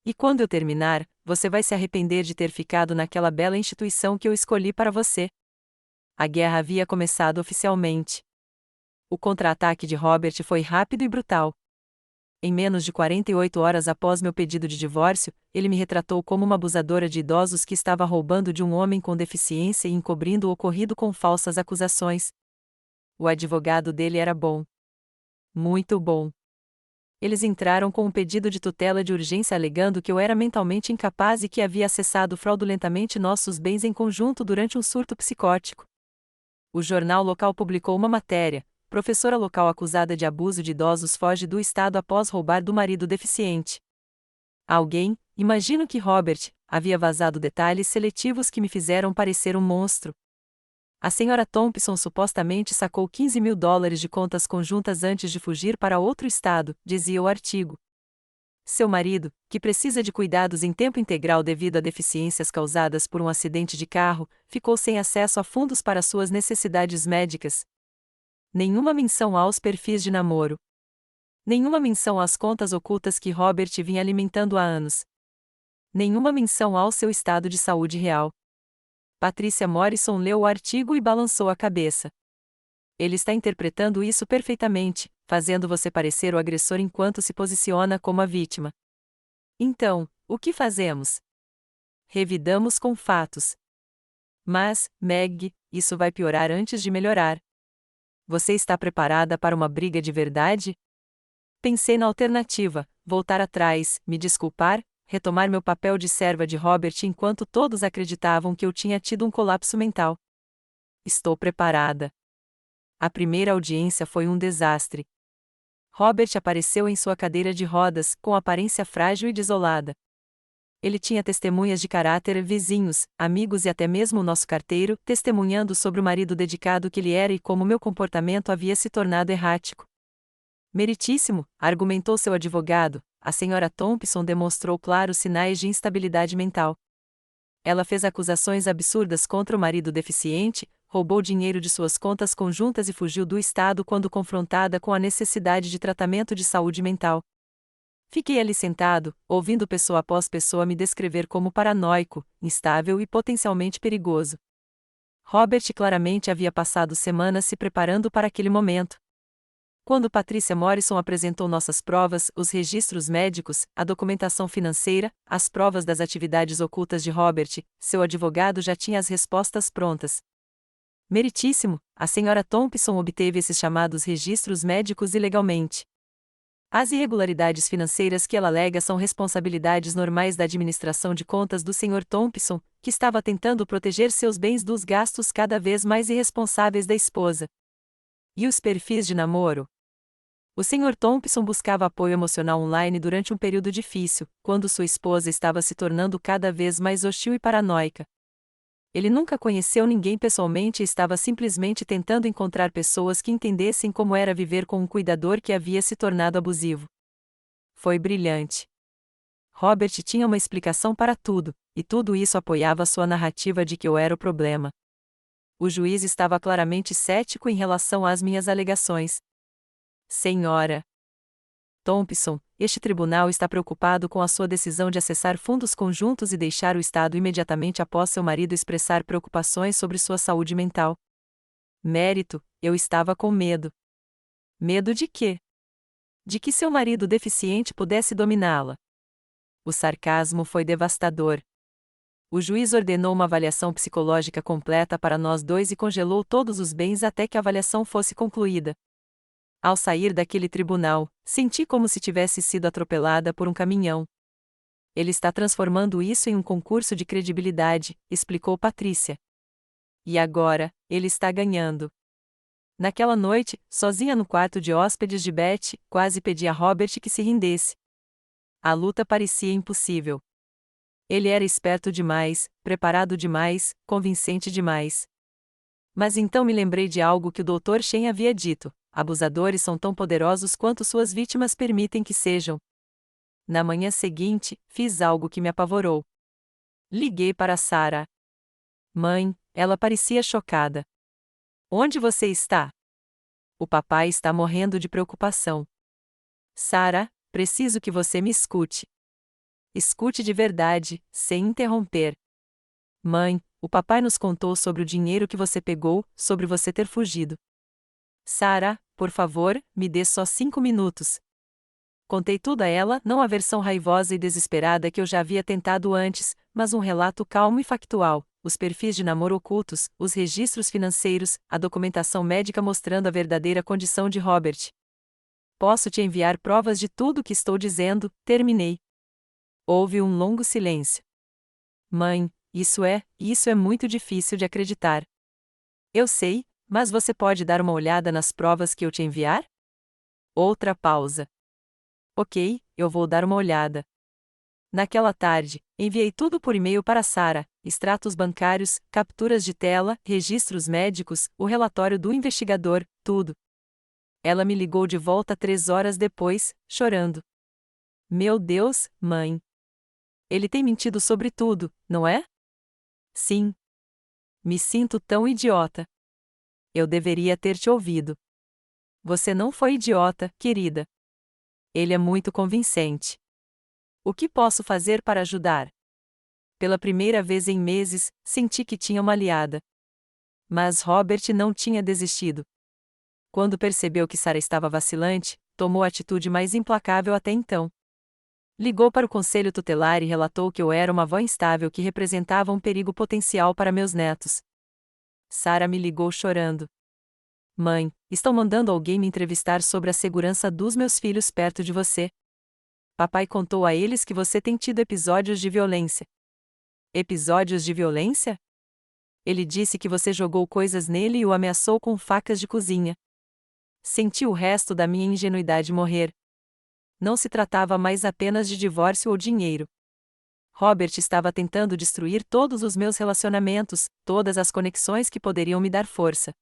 E quando eu terminar, você vai se arrepender de ter ficado naquela bela instituição que eu escolhi para você. A guerra havia começado oficialmente. O contra-ataque de Robert foi rápido e brutal. Em menos de 48 horas após meu pedido de divórcio, ele me retratou como uma abusadora de idosos que estava roubando de um homem com deficiência e encobrindo o ocorrido com falsas acusações. O advogado dele era bom. Muito bom. Eles entraram com um pedido de tutela de urgência alegando que eu era mentalmente incapaz e que havia acessado fraudulentamente nossos bens em conjunto durante um surto psicótico. O jornal local publicou uma matéria: professora local acusada de abuso de idosos foge do estado após roubar do marido deficiente. Alguém, imagino que Robert, havia vazado detalhes seletivos que me fizeram parecer um monstro. A senhora Thompson supostamente sacou $15.000 de contas conjuntas antes de fugir para outro estado, dizia o artigo. Seu marido, que precisa de cuidados em tempo integral devido a deficiências causadas por um acidente de carro, ficou sem acesso a fundos para suas necessidades médicas. Nenhuma menção aos perfis de namoro. Nenhuma menção às contas ocultas que Robert vinha alimentando há anos. Nenhuma menção ao seu estado de saúde real. Patrícia Morrison leu o artigo e balançou a cabeça. Ele está interpretando isso perfeitamente, fazendo você parecer o agressor enquanto se posiciona como a vítima. Então, o que fazemos? Revidamos com fatos. Mas, Meg, isso vai piorar antes de melhorar. Você está preparada para uma briga de verdade? Pensei na alternativa: voltar atrás, me desculpar, retomar meu papel de serva de Robert enquanto todos acreditavam que eu tinha tido um colapso mental. Estou preparada. A primeira audiência foi um desastre. Robert apareceu em sua cadeira de rodas, com aparência frágil e desolada. Ele tinha testemunhas de caráter, vizinhos, amigos e até mesmo o nosso carteiro, testemunhando sobre o marido dedicado que ele era e como meu comportamento havia se tornado errático. Meritíssimo, argumentou seu advogado, a senhora Thompson demonstrou claros sinais de instabilidade mental. Ela fez acusações absurdas contra o marido deficiente, roubou dinheiro de suas contas conjuntas e fugiu do estado quando confrontada com a necessidade de tratamento de saúde mental. Fiquei ali sentado, ouvindo pessoa após pessoa me descrever como paranoico, instável e potencialmente perigoso. Robert claramente havia passado semanas se preparando para aquele momento. Quando Patrícia Morrison apresentou nossas provas, os registros médicos, a documentação financeira, as provas das atividades ocultas de Robert, seu advogado já tinha as respostas prontas. Meritíssimo, a senhora Thompson obteve esses chamados registros médicos ilegalmente. As irregularidades financeiras que ela alega são responsabilidades normais da administração de contas do Sr. Thompson, que estava tentando proteger seus bens dos gastos cada vez mais irresponsáveis da esposa. E os perfis de namoro? O Sr. Thompson buscava apoio emocional online durante um período difícil, quando sua esposa estava se tornando cada vez mais hostil e paranoica. Ele nunca conheceu ninguém pessoalmente e estava simplesmente tentando encontrar pessoas que entendessem como era viver com um cuidador que havia se tornado abusivo. Foi brilhante. Robert tinha uma explicação para tudo, e tudo isso apoiava sua narrativa de que eu era o problema. O juiz estava claramente cético em relação às minhas alegações. Senhora Thompson, este tribunal está preocupado com a sua decisão de acessar fundos conjuntos e deixar o Estado imediatamente após seu marido expressar preocupações sobre sua saúde mental. Mérito, eu estava com medo. Medo de quê? De que seu marido deficiente pudesse dominá-la. O sarcasmo foi devastador. O juiz ordenou uma avaliação psicológica completa para nós dois e congelou todos os bens até que a avaliação fosse concluída. Ao sair daquele tribunal, senti como se tivesse sido atropelada por um caminhão. Ele está transformando isso em um concurso de credibilidade, explicou Patrícia. E agora, ele está ganhando. Naquela noite, sozinha no quarto de hóspedes de Beth, quase pedi a Robert que se rendesse. A luta parecia impossível. Ele era esperto demais, preparado demais, convincente demais. Mas então me lembrei de algo que o Dr. Shen havia dito: abusadores são tão poderosos quanto suas vítimas permitem que sejam. Na manhã seguinte, fiz algo que me apavorou. Liguei para Sarah. Mãe, ela parecia chocada. Onde você está? O papai está morrendo de preocupação. Sarah, preciso que você me escute. Escute de verdade, sem interromper. Mãe, o papai nos contou sobre o dinheiro que você pegou, sobre você ter fugido. Sarah, por favor, me dê só 5 minutos. Contei tudo a ela, não a versão raivosa e desesperada que eu já havia tentado antes, mas um relato calmo e factual, os perfis de namoro ocultos, os registros financeiros, a documentação médica mostrando a verdadeira condição de Robert. Posso te enviar provas de tudo o que estou dizendo, terminei. Houve um longo silêncio. Mãe, isso é muito difícil de acreditar. Eu sei, mas você pode dar uma olhada nas provas que eu te enviar? Outra pausa. Ok, eu vou dar uma olhada. Naquela tarde, enviei tudo por e-mail para Sarah, extratos bancários, capturas de tela, registros médicos, o relatório do investigador, tudo. Ela me ligou de volta 3 horas depois, chorando. Meu Deus, mãe. Ele tem mentido sobre tudo, não é? Sim. Me sinto tão idiota. Eu deveria ter te ouvido. Você não foi idiota, querida. Ele é muito convincente. O que posso fazer para ajudar? Pela primeira vez em meses, senti que tinha uma aliada. Mas Robert não tinha desistido. Quando percebeu que Sarah estava vacilante, tomou a atitude mais implacável até então. Ligou para o conselho tutelar e relatou que eu era uma avó instável que representava um perigo potencial para meus netos. Sarah me ligou chorando. Mãe, estão mandando alguém me entrevistar sobre a segurança dos meus filhos perto de você. Papai contou a eles que você tem tido episódios de violência. Episódios de violência? Ele disse que você jogou coisas nele e o ameaçou com facas de cozinha. Senti o resto da minha ingenuidade morrer. Não se tratava mais apenas de divórcio ou dinheiro. Robert estava tentando destruir todos os meus relacionamentos, todas as conexões que poderiam me dar força.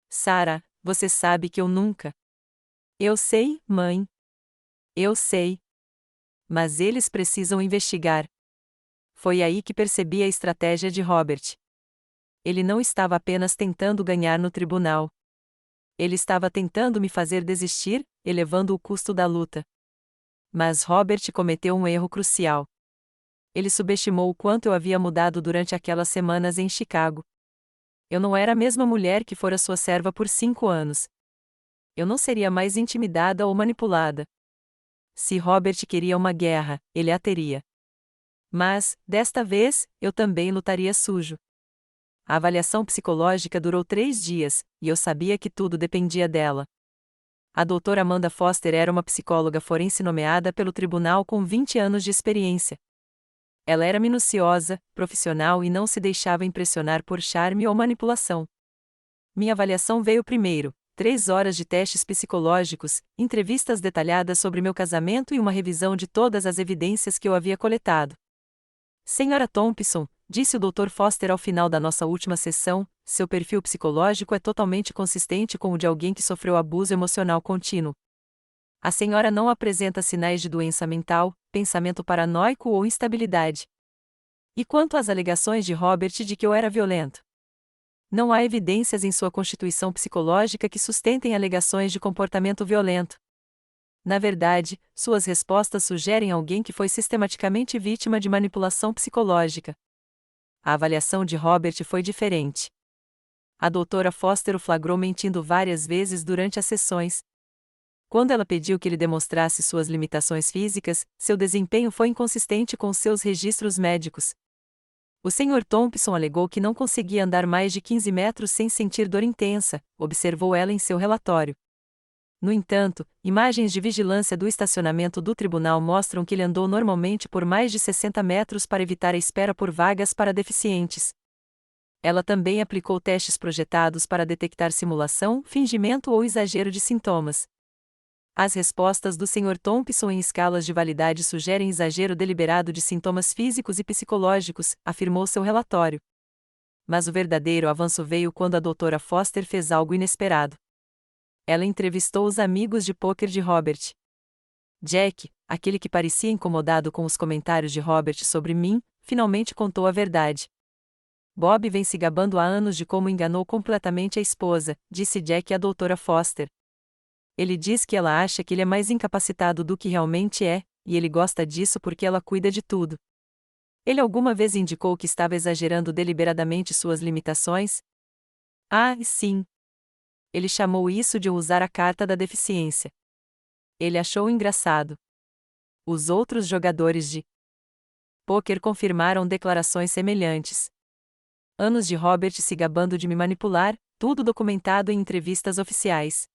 Sarah, você sabe que eu nunca. Eu sei, mãe. Eu sei. Mas eles precisam investigar. Foi aí que percebi a estratégia de Robert. Ele não estava apenas tentando ganhar no tribunal. Ele estava tentando me fazer desistir, elevando o custo da luta. Mas Robert cometeu um erro crucial. Ele subestimou o quanto eu havia mudado durante aquelas semanas em Chicago. Eu não era a mesma mulher que fora sua serva por 5 anos. Eu não seria mais intimidada ou manipulada. Se Robert queria uma guerra, ele a teria. Mas, desta vez, eu também lutaria sujo. A avaliação psicológica durou 3 dias, e eu sabia que tudo dependia dela. A doutora Amanda Foster era uma psicóloga forense nomeada pelo tribunal com 20 anos de experiência. Ela era minuciosa, profissional e não se deixava impressionar por charme ou manipulação. Minha avaliação veio primeiro: 3 horas de testes psicológicos, entrevistas detalhadas sobre meu casamento e uma revisão de todas as evidências que eu havia coletado. Senhora Thompson, disse o Dr. Foster ao final da nossa última sessão, seu perfil psicológico é totalmente consistente com o de alguém que sofreu abuso emocional contínuo. A senhora não apresenta sinais de doença mental, pensamento paranoico ou instabilidade. E quanto às alegações de Robert de que eu era violento? Não há evidências em sua constituição psicológica que sustentem alegações de comportamento violento. Na verdade, suas respostas sugerem alguém que foi sistematicamente vítima de manipulação psicológica. A avaliação de Robert foi diferente. A doutora Foster o flagrou mentindo várias vezes durante as sessões. Quando ela pediu que ele demonstrasse suas limitações físicas, seu desempenho foi inconsistente com seus registros médicos. O Sr. Thompson alegou que não conseguia andar mais de 15 metros sem sentir dor intensa, observou ela em seu relatório. No entanto, imagens de vigilância do estacionamento do tribunal mostram que ele andou normalmente por mais de 60 metros para evitar a espera por vagas para deficientes. Ela também aplicou testes projetados para detectar simulação, fingimento ou exagero de sintomas. As respostas do Sr. Thompson em escalas de validade sugerem exagero deliberado de sintomas físicos e psicológicos, afirmou seu relatório. Mas o verdadeiro avanço veio quando a doutora Foster fez algo inesperado. Ela entrevistou os amigos de pôquer de Robert. Jack, aquele que parecia incomodado com os comentários de Robert sobre mim, finalmente contou a verdade. Bob vem se gabando há anos de como enganou completamente a esposa, disse Jack à doutora Foster. Ele diz que ela acha que ele é mais incapacitado do que realmente é, e ele gosta disso porque ela cuida de tudo. Ele alguma vez indicou que estava exagerando deliberadamente suas limitações? Ah, sim. Ele chamou isso de usar a carta da deficiência. Ele achou engraçado. Os outros jogadores de pôquer confirmaram declarações semelhantes. Anos de Robert se gabando de me manipular, tudo documentado em entrevistas oficiais.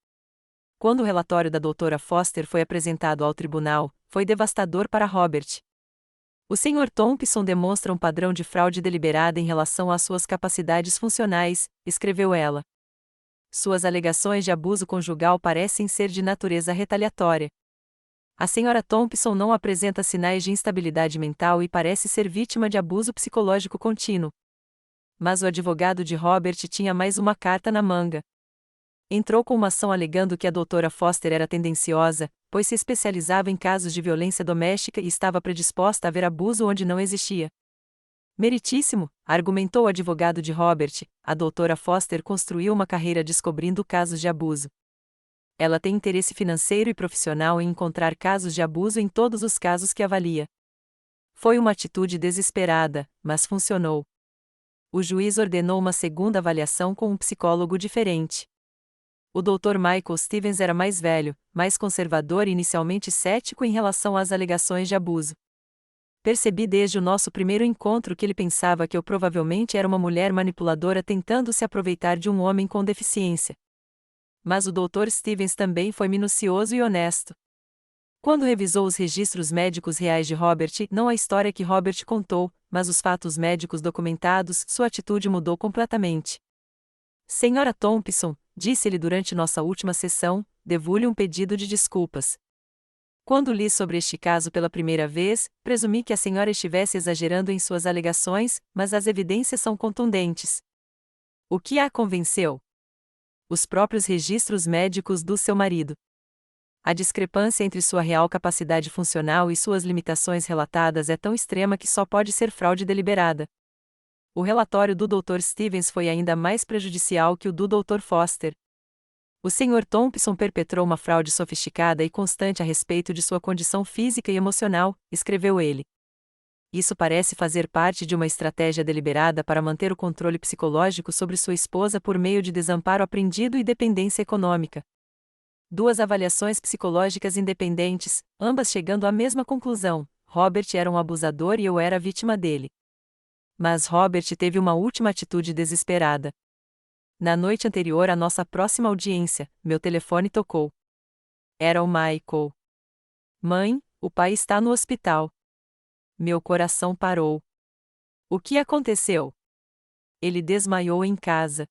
Quando o relatório da doutora Foster foi apresentado ao tribunal, foi devastador para Robert. O Sr. Thompson demonstra um padrão de fraude deliberada em relação às suas capacidades funcionais, escreveu ela. Suas alegações de abuso conjugal parecem ser de natureza retaliatória. A Sra. Thompson não apresenta sinais de instabilidade mental e parece ser vítima de abuso psicológico contínuo. Mas o advogado de Robert tinha mais uma carta na manga. Entrou com uma ação alegando que a doutora Foster era tendenciosa, pois se especializava em casos de violência doméstica e estava predisposta a ver abuso onde não existia. Meritíssimo, argumentou o advogado de Robert, a doutora Foster construiu uma carreira descobrindo casos de abuso. Ela tem interesse financeiro e profissional em encontrar casos de abuso em todos os casos que avalia. Foi uma atitude desesperada, mas funcionou. O juiz ordenou uma segunda avaliação com um psicólogo diferente. O Dr. Michael Stevens era mais velho, mais conservador e inicialmente cético em relação às alegações de abuso. Percebi desde o nosso primeiro encontro que ele pensava que eu provavelmente era uma mulher manipuladora tentando se aproveitar de um homem com deficiência. Mas o Dr. Stevens também foi minucioso e honesto. Quando revisou os registros médicos reais de Robert, não a história que Robert contou, mas os fatos médicos documentados, sua atitude mudou completamente. Senhora Thompson, disse-lhe durante nossa última sessão, devo-lhe um pedido de desculpas. Quando li sobre este caso pela primeira vez, presumi que a senhora estivesse exagerando em suas alegações, mas as evidências são contundentes. O que a convenceu? Os próprios registros médicos do seu marido. A discrepância entre sua real capacidade funcional e suas limitações relatadas é tão extrema que só pode ser fraude deliberada. O relatório do Dr. Stevens foi ainda mais prejudicial que o do Dr. Foster. O Sr. Thompson perpetrou uma fraude sofisticada e constante a respeito de sua condição física e emocional, escreveu ele. Isso parece fazer parte de uma estratégia deliberada para manter o controle psicológico sobre sua esposa por meio de desamparo aprendido e dependência econômica. 2 avaliações psicológicas independentes, ambas chegando à mesma conclusão: Robert era um abusador e eu era a vítima dele. Mas Robert teve uma última atitude desesperada. Na noite anterior à nossa próxima audiência, meu telefone tocou. Era o Michael. Mãe, o pai está no hospital. Meu coração parou. O que aconteceu? Ele desmaiou em casa.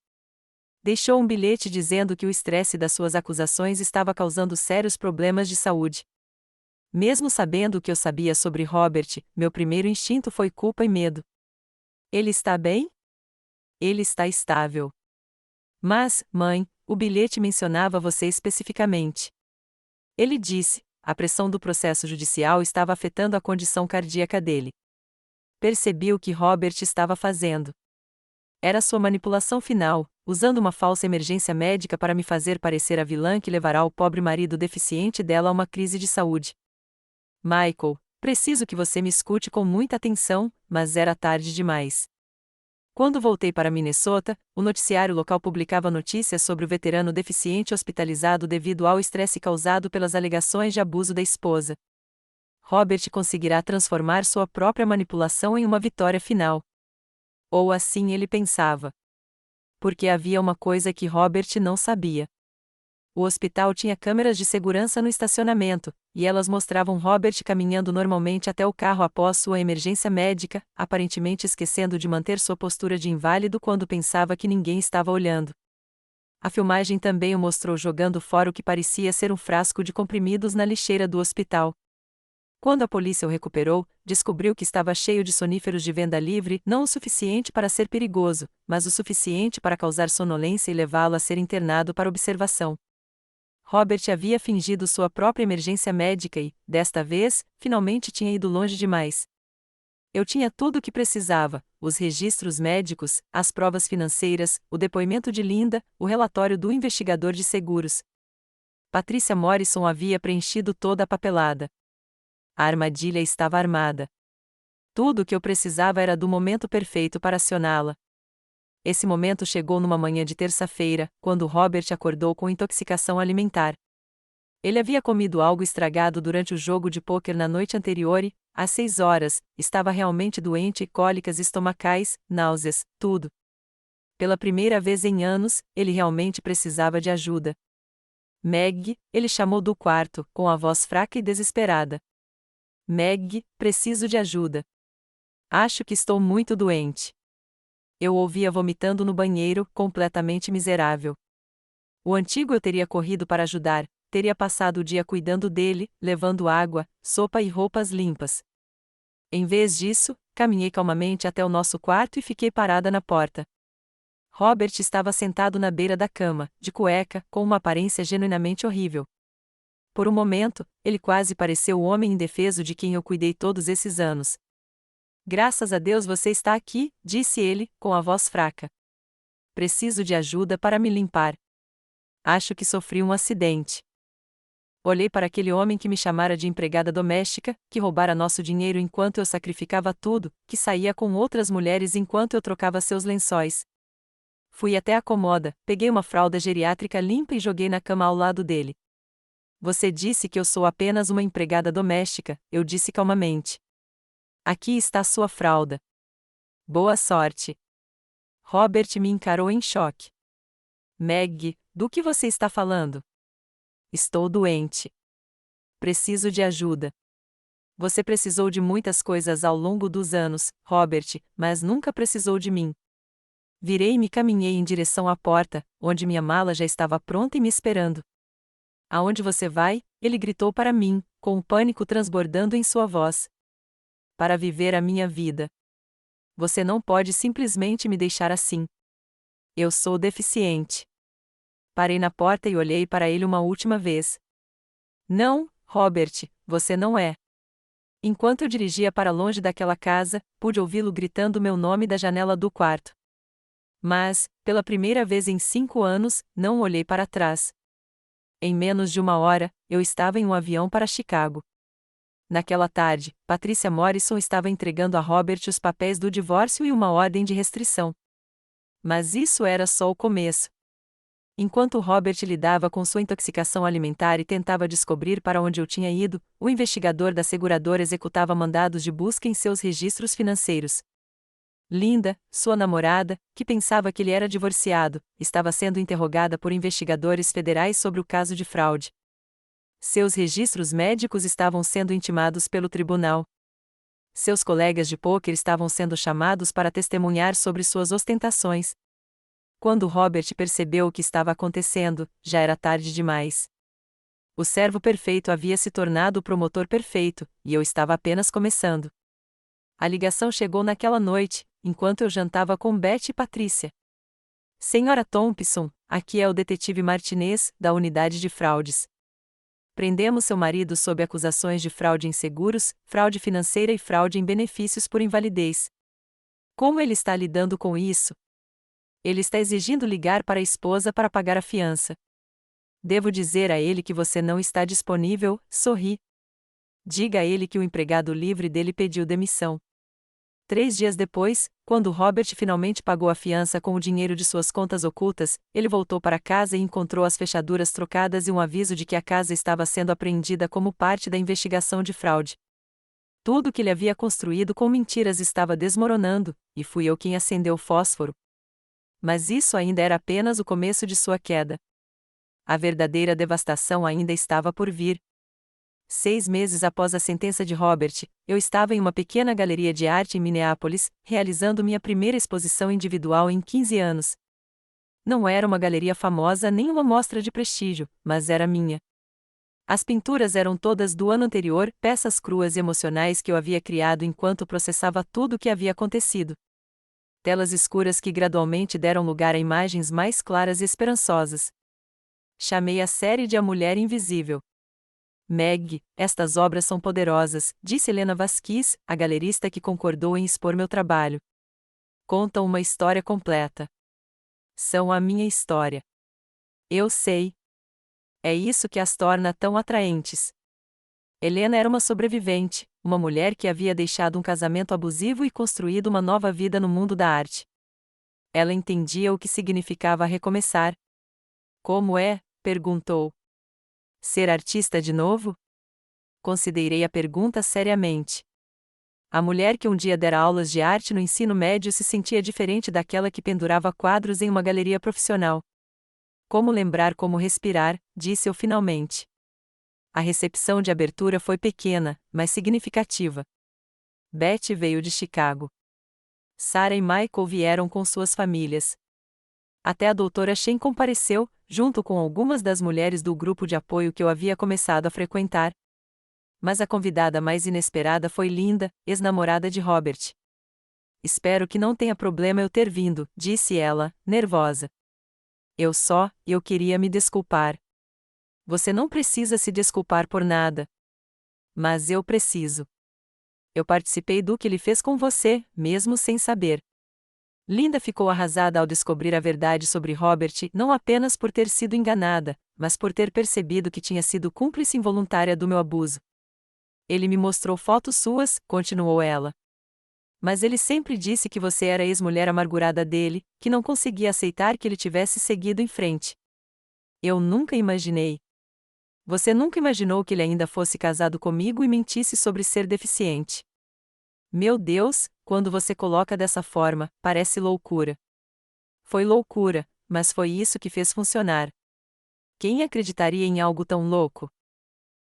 Deixou um bilhete dizendo que o estresse das suas acusações estava causando sérios problemas de saúde. Mesmo sabendo o que eu sabia sobre Robert, meu primeiro instinto foi culpa e medo. Ele está bem? Ele está estável. Mas, mãe, o bilhete mencionava você especificamente. Ele disse: a pressão do processo judicial estava afetando a condição cardíaca dele. Percebi o que Robert estava fazendo. Era sua manipulação final, usando uma falsa emergência médica para me fazer parecer a vilã que levará o pobre marido deficiente dela a uma crise de saúde. Michael, preciso que você me escute com muita atenção, mas era tarde demais. Quando voltei para Minnesota, o noticiário local publicava notícias sobre o veterano deficiente hospitalizado devido ao estresse causado pelas alegações de abuso da esposa. Robert conseguirá transformar sua própria manipulação em uma vitória final. Ou assim ele pensava. Porque havia uma coisa que Robert não sabia. O hospital tinha câmeras de segurança no estacionamento, e elas mostravam Robert caminhando normalmente até o carro após sua emergência médica, aparentemente esquecendo de manter sua postura de inválido quando pensava que ninguém estava olhando. A filmagem também o mostrou jogando fora o que parecia ser um frasco de comprimidos na lixeira do hospital. Quando a polícia o recuperou, descobriu que estava cheio de soníferos de venda livre, não o suficiente para ser perigoso, mas o suficiente para causar sonolência e levá-lo a ser internado para observação. Robert havia fingido sua própria emergência médica e, desta vez, finalmente tinha ido longe demais. Eu tinha tudo o que precisava: os registros médicos, as provas financeiras, o depoimento de Linda, o relatório do investigador de seguros. Patricia Morrison havia preenchido toda a papelada. A armadilha estava armada. Tudo o que eu precisava era do momento perfeito para acioná-la. Esse momento chegou numa manhã de terça-feira, quando Robert acordou com intoxicação alimentar. Ele havia comido algo estragado durante o jogo de pôquer na noite anterior e, às 6 horas, estava realmente doente e cólicas estomacais, náuseas, tudo. Pela primeira vez em anos, ele realmente precisava de ajuda. Meg, ele chamou do quarto, com a voz fraca e desesperada. Meg, preciso de ajuda. Acho que estou muito doente. Eu o ouvia vomitando no banheiro, completamente miserável. O antigo eu teria corrido para ajudar, teria passado o dia cuidando dele, levando água, sopa e roupas limpas. Em vez disso, caminhei calmamente até o nosso quarto e fiquei parada na porta. Robert estava sentado na beira da cama, de cueca, com uma aparência genuinamente horrível. Por um momento, ele quase pareceu o homem indefeso de quem eu cuidei todos esses anos. Graças a Deus você está aqui, disse ele, com a voz fraca. Preciso de ajuda para me limpar. Acho que sofri um acidente. Olhei para aquele homem que me chamara de empregada doméstica, que roubara nosso dinheiro enquanto eu sacrificava tudo, que saía com outras mulheres enquanto eu trocava seus lençóis. Fui até a comoda, peguei uma fralda geriátrica limpa e joguei na cama ao lado dele. Você disse que eu sou apenas uma empregada doméstica, eu disse calmamente. Aqui está sua fralda. Boa sorte. Robert me encarou em choque. Meg, do que você está falando? Estou doente. Preciso de ajuda. Você precisou de muitas coisas ao longo dos anos, Robert, mas nunca precisou de mim. Virei-me e caminhei em direção à porta, onde minha mala já estava pronta e me esperando. Aonde você vai? Ele gritou para mim, com o pânico transbordando em sua voz. Para viver a minha vida. Você não pode simplesmente me deixar assim. Eu sou deficiente. Parei na porta e olhei para ele uma última vez. Não, Robert, você não é. Enquanto eu dirigia para longe daquela casa, pude ouvi-lo gritando meu nome da janela do quarto. Mas, pela primeira vez em 5 anos, não olhei para trás. Em menos de 1 hora, eu estava em um avião para Chicago. Naquela tarde, Patricia Morrison estava entregando a Robert os papéis do divórcio e uma ordem de restrição. Mas isso era só o começo. Enquanto Robert lidava com sua intoxicação alimentar e tentava descobrir para onde eu tinha ido, o investigador da seguradora executava mandados de busca em seus registros financeiros. Linda, sua namorada, que pensava que ele era divorciado, estava sendo interrogada por investigadores federais sobre o caso de fraude. Seus registros médicos estavam sendo intimados pelo tribunal. Seus colegas de pôquer estavam sendo chamados para testemunhar sobre suas ostentações. Quando Robert percebeu o que estava acontecendo, já era tarde demais. O servo perfeito havia se tornado o promotor perfeito, e eu estava apenas começando. A ligação chegou naquela noite, enquanto eu jantava com Beth e Patrícia. Senhora Thompson, aqui é o detetive Martinez, da unidade de fraudes. Prendemos seu marido sob acusações de fraude em seguros, fraude financeira e fraude em benefícios por invalidez. Como ele está lidando com isso? Ele está exigindo ligar para a esposa para pagar a fiança. Devo dizer a ele que você não está disponível, sorri. Diga a ele que o empregado livre dele pediu demissão. 3 dias depois, quando Robert finalmente pagou a fiança com o dinheiro de suas contas ocultas, ele voltou para casa e encontrou as fechaduras trocadas e um aviso de que a casa estava sendo apreendida como parte da investigação de fraude. Tudo que ele havia construído com mentiras estava desmoronando, e fui eu quem acendeu o fósforo. Mas isso ainda era apenas o começo de sua queda. A verdadeira devastação ainda estava por vir. 6 meses após a sentença de Robert, eu estava em uma pequena galeria de arte em Minneapolis, realizando minha primeira exposição individual em 15 anos. Não era uma galeria famosa nem uma mostra de prestígio, mas era minha. As pinturas eram todas do ano anterior, peças cruas e emocionais que eu havia criado enquanto processava tudo o que havia acontecido. Telas escuras que gradualmente deram lugar a imagens mais claras e esperançosas. Chamei a série de A Mulher Invisível. Meg, estas obras são poderosas, disse Helena Vasquez, a galerista que concordou em expor meu trabalho. Contam uma história completa. São a minha história. Eu sei. É isso que as torna tão atraentes. Helena era uma sobrevivente, uma mulher que havia deixado um casamento abusivo e construído uma nova vida no mundo da arte. Ela entendia o que significava recomeçar. Como é? Perguntou. Ser artista de novo? Considerei a pergunta seriamente. A mulher que um dia dera aulas de arte no ensino médio se sentia diferente daquela que pendurava quadros em uma galeria profissional. Como lembrar como respirar, disse eu finalmente. A recepção de abertura foi pequena, mas significativa. Beth veio de Chicago. Sarah e Michael vieram com suas famílias. Até a doutora Shen compareceu, junto com algumas das mulheres do grupo de apoio que eu havia começado a frequentar. Mas a convidada mais inesperada foi Linda, ex-namorada de Robert. Espero que não tenha problema eu ter vindo, disse ela, nervosa. Eu queria me desculpar. Você não precisa se desculpar por nada. Mas eu preciso. Eu participei do que ele fez com você, mesmo sem saber. Linda ficou arrasada ao descobrir a verdade sobre Robert, não apenas por ter sido enganada, mas por ter percebido que tinha sido cúmplice involuntária do meu abuso. Ele me mostrou fotos suas, continuou ela. Mas ele sempre disse que você era a ex-mulher amargurada dele, que não conseguia aceitar que ele tivesse seguido em frente. Eu nunca imaginei. Você nunca imaginou que ele ainda fosse casado comigo e mentisse sobre ser deficiente. Meu Deus, quando você coloca dessa forma, parece loucura. Foi loucura, mas foi isso que fez funcionar. Quem acreditaria em algo tão louco?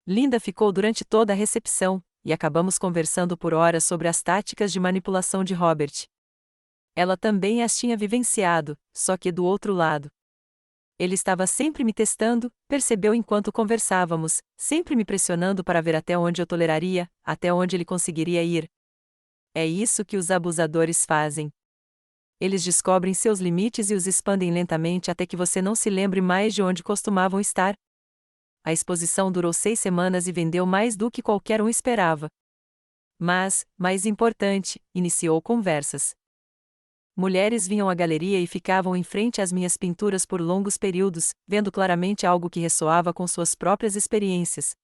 Linda ficou durante toda a recepção, e acabamos conversando por horas sobre as táticas de manipulação de Robert. Ela também as tinha vivenciado, só que do outro lado. Ele estava sempre me testando, percebeu enquanto conversávamos, sempre me pressionando para ver até onde eu toleraria, até onde ele conseguiria ir. É isso que os abusadores fazem. Eles descobrem seus limites e os expandem lentamente até que você não se lembre mais de onde costumavam estar. A exposição durou 6 semanas e vendeu mais do que qualquer um esperava. Mas, mais importante, iniciou conversas. Mulheres vinham à galeria e ficavam em frente às minhas pinturas por longos períodos, vendo claramente algo que ressoava com suas próprias experiências.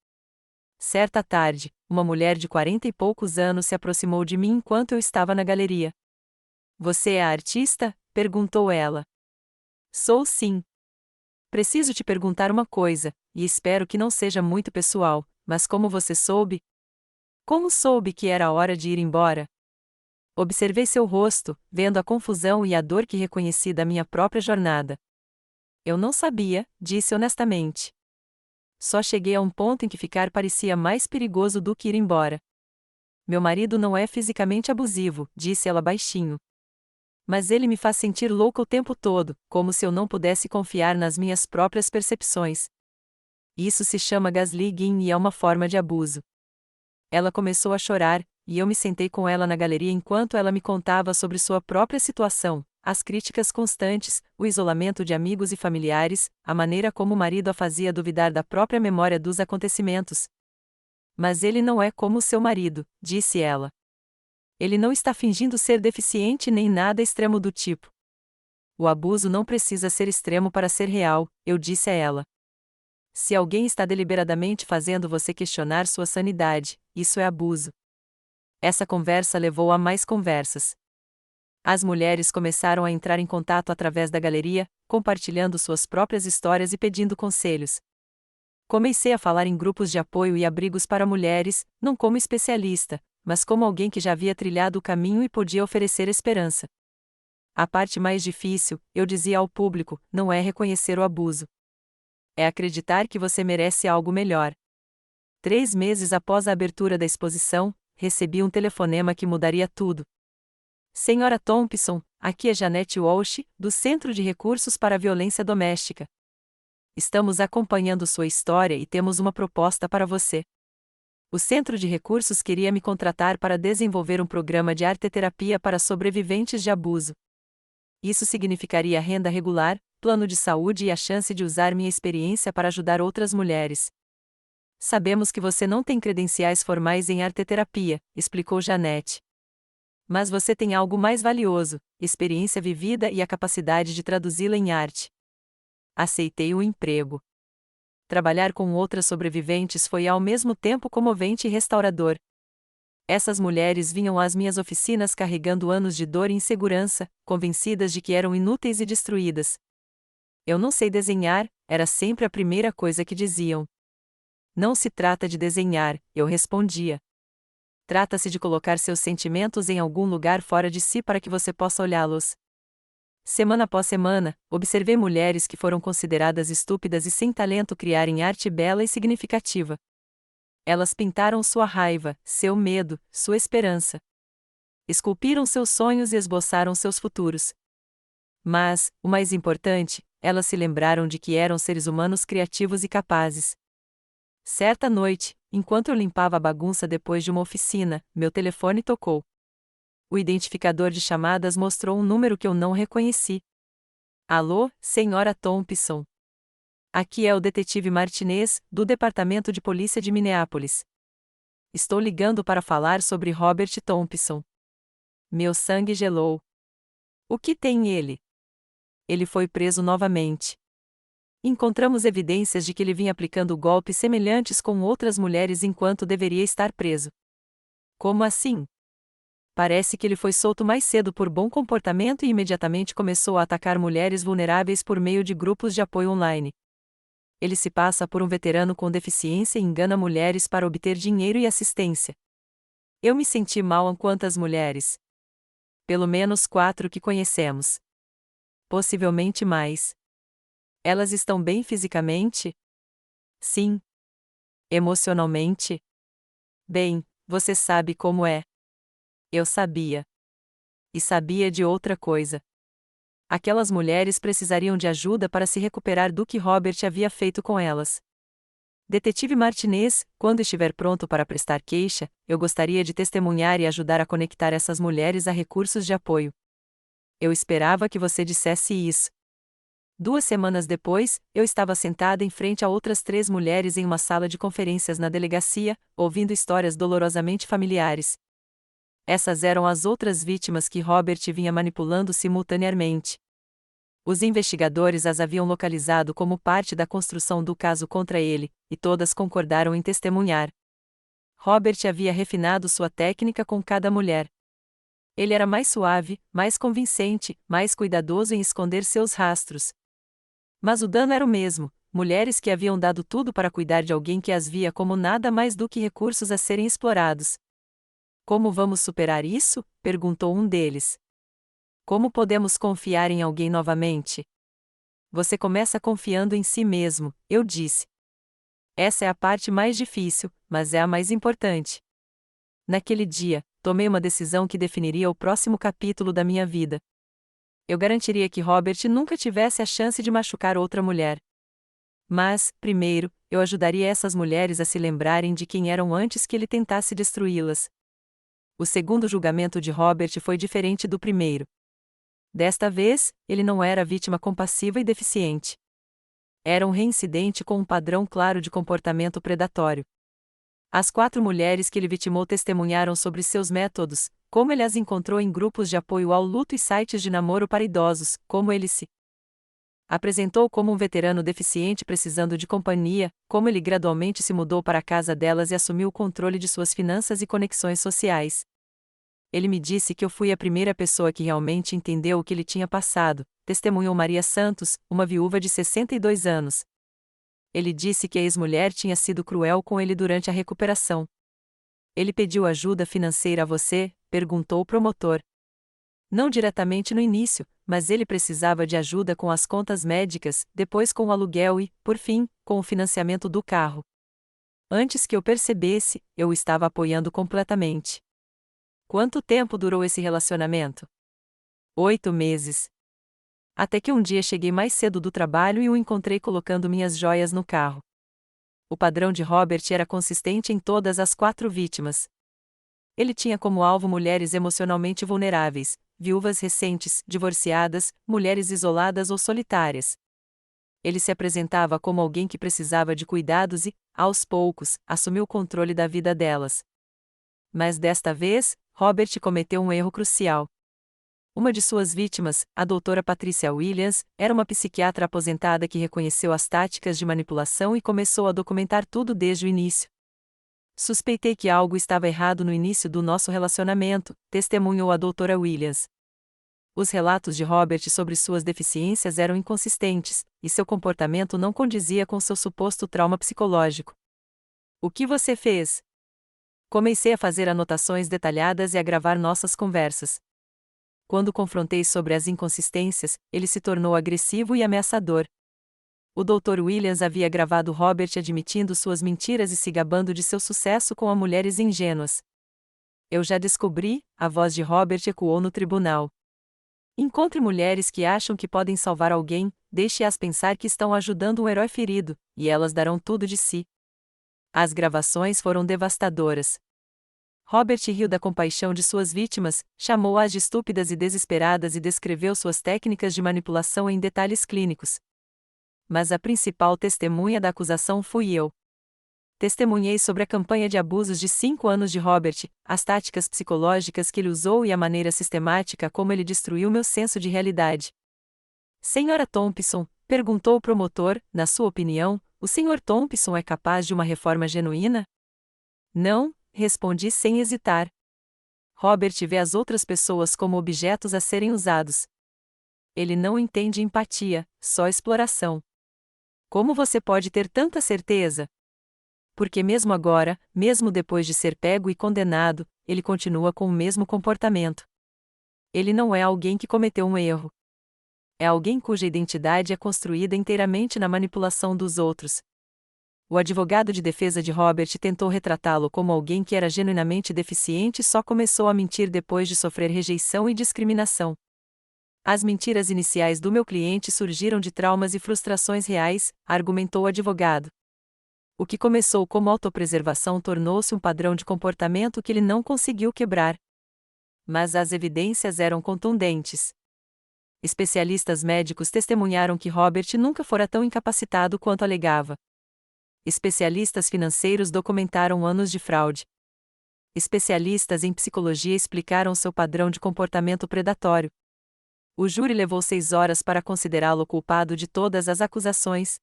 Certa tarde, uma mulher de 40 e poucos anos se aproximou de mim enquanto eu estava na galeria. Você é a artista? Perguntou ela. Sou sim. Preciso te perguntar uma coisa, e espero que não seja muito pessoal, mas como você soube? Como soube que era a hora de ir embora? Observei seu rosto, vendo a confusão e a dor que reconheci da minha própria jornada. Eu não sabia, disse honestamente. Só cheguei a um ponto em que ficar parecia mais perigoso do que ir embora. Meu marido não é fisicamente abusivo, disse ela baixinho. Mas ele me faz sentir louca o tempo todo, como se eu não pudesse confiar nas minhas próprias percepções. Isso se chama gaslighting e é uma forma de abuso. Ela começou a chorar, e eu me sentei com ela na galeria enquanto ela me contava sobre sua própria situação, as críticas constantes, o isolamento de amigos e familiares, a maneira como o marido a fazia duvidar da própria memória dos acontecimentos. Mas ele não é como seu marido, disse ela. Ele não está fingindo ser deficiente nem nada extremo do tipo. O abuso não precisa ser extremo para ser real, eu disse a ela. Se alguém está deliberadamente fazendo você questionar sua sanidade, isso é abuso. Essa conversa levou a mais conversas. As mulheres começaram a entrar em contato através da galeria, compartilhando suas próprias histórias e pedindo conselhos. Comecei a falar em grupos de apoio e abrigos para mulheres, não como especialista, mas como alguém que já havia trilhado o caminho e podia oferecer esperança. A parte mais difícil, eu dizia ao público, não é reconhecer o abuso. É acreditar que você merece algo melhor. 3 meses após a abertura da exposição, recebi um telefonema que mudaria tudo. Senhora Thompson, aqui é Janete Walsh, do Centro de Recursos para a Violência Doméstica. Estamos acompanhando sua história e temos uma proposta para você. O Centro de Recursos queria me contratar para desenvolver um programa de arteterapia para sobreviventes de abuso. Isso significaria renda regular, plano de saúde e a chance de usar minha experiência para ajudar outras mulheres. Sabemos que você não tem credenciais formais em arteterapia, explicou Janete. Mas você tem algo mais valioso, experiência vivida e a capacidade de traduzi-la em arte. Aceitei o emprego. Trabalhar com outras sobreviventes foi ao mesmo tempo comovente e restaurador. Essas mulheres vinham às minhas oficinas carregando anos de dor e insegurança, convencidas de que eram inúteis e destruídas. Eu não sei desenhar, era sempre a primeira coisa que diziam. Não se trata de desenhar, eu respondia. Trata-se de colocar seus sentimentos em algum lugar fora de si para que você possa olhá-los. Semana após semana, observei mulheres que foram consideradas estúpidas e sem talento criarem arte bela e significativa. Elas pintaram sua raiva, seu medo, sua esperança. Esculpiram seus sonhos e esboçaram seus futuros. Mas, o mais importante, elas se lembraram de que eram seres humanos criativos e capazes. Certa noite, enquanto eu limpava a bagunça depois de uma oficina, meu telefone tocou. O identificador de chamadas mostrou um número que eu não reconheci. Alô, senhora Thompson. Aqui é o detetive Martinez, do Departamento de Polícia de Minneapolis. Estou ligando para falar sobre Robert Thompson. Meu sangue gelou. O que tem ele? Ele foi preso novamente. Encontramos evidências de que ele vinha aplicando golpes semelhantes com outras mulheres enquanto deveria estar preso. Como assim? Parece que ele foi solto mais cedo por bom comportamento e imediatamente começou a atacar mulheres vulneráveis por meio de grupos de apoio online. Ele se passa por um veterano com deficiência e engana mulheres para obter dinheiro e assistência. Eu me senti mal quanto às mulheres. Pelo menos 4 que conhecemos. Possivelmente mais. Elas estão bem fisicamente? Sim. Emocionalmente? Bem, você sabe como é. Eu sabia. E sabia de outra coisa. Aquelas mulheres precisariam de ajuda para se recuperar do que Robert havia feito com elas. Detetive Martinez, quando estiver pronto para prestar queixa, eu gostaria de testemunhar e ajudar a conectar essas mulheres a recursos de apoio. Eu esperava que você dissesse isso. 2 semanas depois, eu estava sentada em frente a outras 3 mulheres em uma sala de conferências na delegacia, ouvindo histórias dolorosamente familiares. Essas eram as outras vítimas que Robert vinha manipulando simultaneamente. Os investigadores as haviam localizado como parte da construção do caso contra ele, e todas concordaram em testemunhar. Robert havia refinado sua técnica com cada mulher. Ele era mais suave, mais convincente, mais cuidadoso em esconder seus rastros. Mas o dano era o mesmo: mulheres que haviam dado tudo para cuidar de alguém que as via como nada mais do que recursos a serem explorados. Como vamos superar isso? Perguntou um deles. Como podemos confiar em alguém novamente? Você começa confiando em si mesmo, eu disse. Essa é a parte mais difícil, mas é a mais importante. Naquele dia, tomei uma decisão que definiria o próximo capítulo da minha vida. Eu garantiria que Robert nunca tivesse a chance de machucar outra mulher. Mas, primeiro, eu ajudaria essas mulheres a se lembrarem de quem eram antes que ele tentasse destruí-las. O segundo julgamento de Robert foi diferente do primeiro. Desta vez, ele não era a vítima compassiva e deficiente. Era um reincidente com um padrão claro de comportamento predatório. As 4 mulheres que ele vitimou testemunharam sobre seus métodos, como ele as encontrou em grupos de apoio ao luto e sites de namoro para idosos, como ele se apresentou como um veterano deficiente precisando de companhia, como ele gradualmente se mudou para a casa delas e assumiu o controle de suas finanças e conexões sociais. Ele me disse que eu fui a primeira pessoa que realmente entendeu o que ele tinha passado, testemunhou Maria Santos, uma viúva de 62 anos. Ele disse que a ex-mulher tinha sido cruel com ele durante a recuperação. Ele pediu ajuda financeira a você? Perguntou o promotor. Não diretamente no início, mas ele precisava de ajuda com as contas médicas, depois com o aluguel e, por fim, com o financiamento do carro. Antes que eu percebesse, eu o estava apoiando completamente. Quanto tempo durou esse relacionamento? 8 meses. Até que um dia cheguei mais cedo do trabalho e o encontrei colocando minhas joias no carro. O padrão de Robert era consistente em todas as 4 vítimas. Ele tinha como alvo mulheres emocionalmente vulneráveis, viúvas recentes, divorciadas, mulheres isoladas ou solitárias. Ele se apresentava como alguém que precisava de cuidados e, aos poucos, assumiu o controle da vida delas. Mas desta vez, Robert cometeu um erro crucial. Uma de suas vítimas, a doutora Patricia Williams, era uma psiquiatra aposentada que reconheceu as táticas de manipulação e começou a documentar tudo desde o início. Suspeitei que algo estava errado no início do nosso relacionamento, testemunhou a doutora Williams. Os relatos de Robert sobre suas deficiências eram inconsistentes, e seu comportamento não condizia com seu suposto trauma psicológico. O que você fez? Comecei a fazer anotações detalhadas e a gravar nossas conversas. Quando confrontei sobre as inconsistências, ele se tornou agressivo e ameaçador. O Dr. Williams havia gravado Robert admitindo suas mentiras e se gabando de seu sucesso com mulheres ingênuas. Eu já descobri, a voz de Robert ecoou no tribunal. Encontre mulheres que acham que podem salvar alguém, deixe-as pensar que estão ajudando um herói ferido, e elas darão tudo de si. As gravações foram devastadoras. Robert riu da compaixão de suas vítimas, chamou-as de estúpidas e desesperadas e descreveu suas técnicas de manipulação em detalhes clínicos. Mas a principal testemunha da acusação fui eu. Testemunhei sobre a campanha de abusos de 5 anos de Robert, as táticas psicológicas que ele usou e a maneira sistemática como ele destruiu meu senso de realidade. Senhora Thompson, perguntou o promotor, na sua opinião, o Sr. Thompson é capaz de uma reforma genuína? Não, respondi sem hesitar. Robert vê as outras pessoas como objetos a serem usados. Ele não entende empatia, só exploração. Como você pode ter tanta certeza? Porque mesmo agora, mesmo depois de ser pego e condenado, ele continua com o mesmo comportamento. Ele não é alguém que cometeu um erro. É alguém cuja identidade é construída inteiramente na manipulação dos outros. O advogado de defesa de Robert tentou retratá-lo como alguém que era genuinamente deficiente e só começou a mentir depois de sofrer rejeição e discriminação. As mentiras iniciais do meu cliente surgiram de traumas e frustrações reais, argumentou o advogado. O que começou como autopreservação tornou-se um padrão de comportamento que ele não conseguiu quebrar. Mas as evidências eram contundentes. Especialistas médicos testemunharam que Robert nunca fora tão incapacitado quanto alegava. Especialistas financeiros documentaram anos de fraude. Especialistas em psicologia explicaram seu padrão de comportamento predatório. O júri levou 6 horas para considerá-lo culpado de todas as acusações.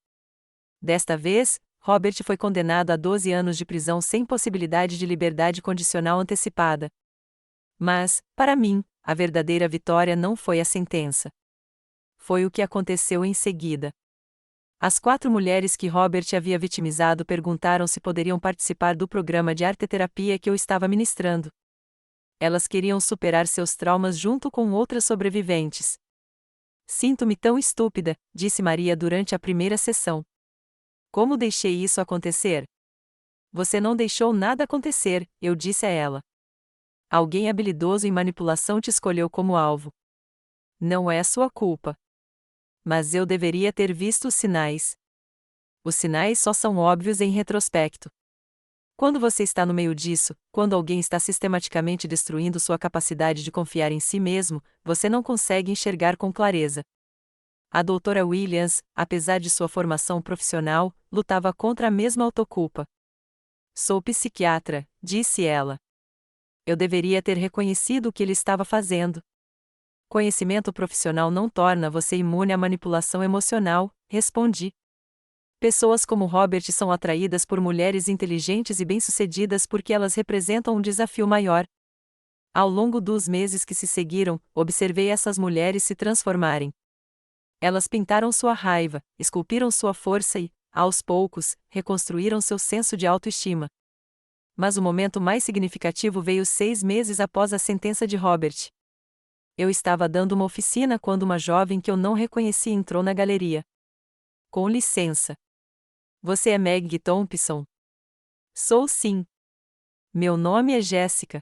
Desta vez, Robert foi condenado a 12 anos de prisão sem possibilidade de liberdade condicional antecipada. Mas, para mim, a verdadeira vitória não foi a sentença. Foi o que aconteceu em seguida. As 4 mulheres que Robert havia vitimizado perguntaram se poderiam participar do programa de arteterapia que eu estava ministrando. Elas queriam superar seus traumas junto com outras sobreviventes. Sinto-me tão estúpida, disse Maria durante a primeira sessão. Como deixei isso acontecer? Você não deixou nada acontecer, eu disse a ela. Alguém habilidoso em manipulação te escolheu como alvo. Não é sua culpa. Mas eu deveria ter visto os sinais. Os sinais só são óbvios em retrospecto. Quando você está no meio disso, quando alguém está sistematicamente destruindo sua capacidade de confiar em si mesmo, você não consegue enxergar com clareza. A doutora Williams, apesar de sua formação profissional, lutava contra a mesma autoculpa. Sou psiquiatra, disse ela. Eu deveria ter reconhecido o que ele estava fazendo. Conhecimento profissional não torna você imune à manipulação emocional, respondi. Pessoas como Robert são atraídas por mulheres inteligentes e bem-sucedidas porque elas representam um desafio maior. Ao longo dos meses que se seguiram, observei essas mulheres se transformarem. Elas pintaram sua raiva, esculpiram sua força e, aos poucos, reconstruíram seu senso de autoestima. Mas o momento mais significativo veio 6 meses após a sentença de Robert. Eu estava dando uma oficina quando uma jovem que eu não reconheci entrou na galeria. Com licença. Você é Meg Thompson? Sou sim. Meu nome é Jéssica.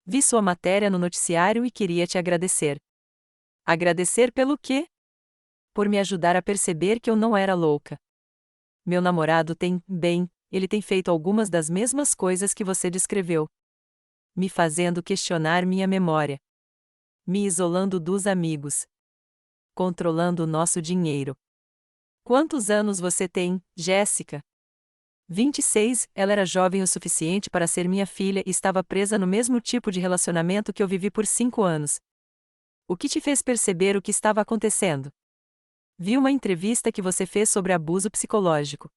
Vi sua matéria no noticiário e queria te agradecer. Agradecer pelo quê? Por me ajudar a perceber que eu não era louca. Meu namorado ele tem feito algumas das mesmas coisas que você descreveu. Me fazendo questionar minha memória. Me isolando dos amigos. Controlando o nosso dinheiro. Quantos anos você tem, Jéssica? 26, ela era jovem o suficiente para ser minha filha e estava presa no mesmo tipo de relacionamento que eu vivi por 5 anos. O que te fez perceber o que estava acontecendo? Vi uma entrevista que você fez sobre abuso psicológico.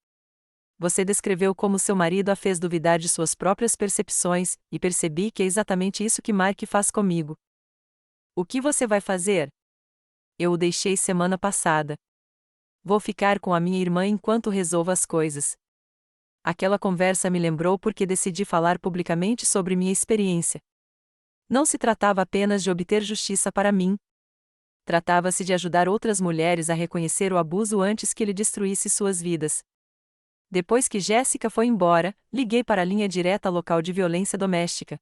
Você descreveu como seu marido a fez duvidar de suas próprias percepções, e percebi que é exatamente isso que Mark faz comigo. O que você vai fazer? Eu o deixei semana passada. Vou ficar com a minha irmã enquanto resolvo as coisas. Aquela conversa me lembrou porque decidi falar publicamente sobre minha experiência. Não se tratava apenas de obter justiça para mim. Tratava-se de ajudar outras mulheres a reconhecer o abuso antes que ele destruísse suas vidas. Depois que Jéssica foi embora, liguei para a linha direta local de violência doméstica.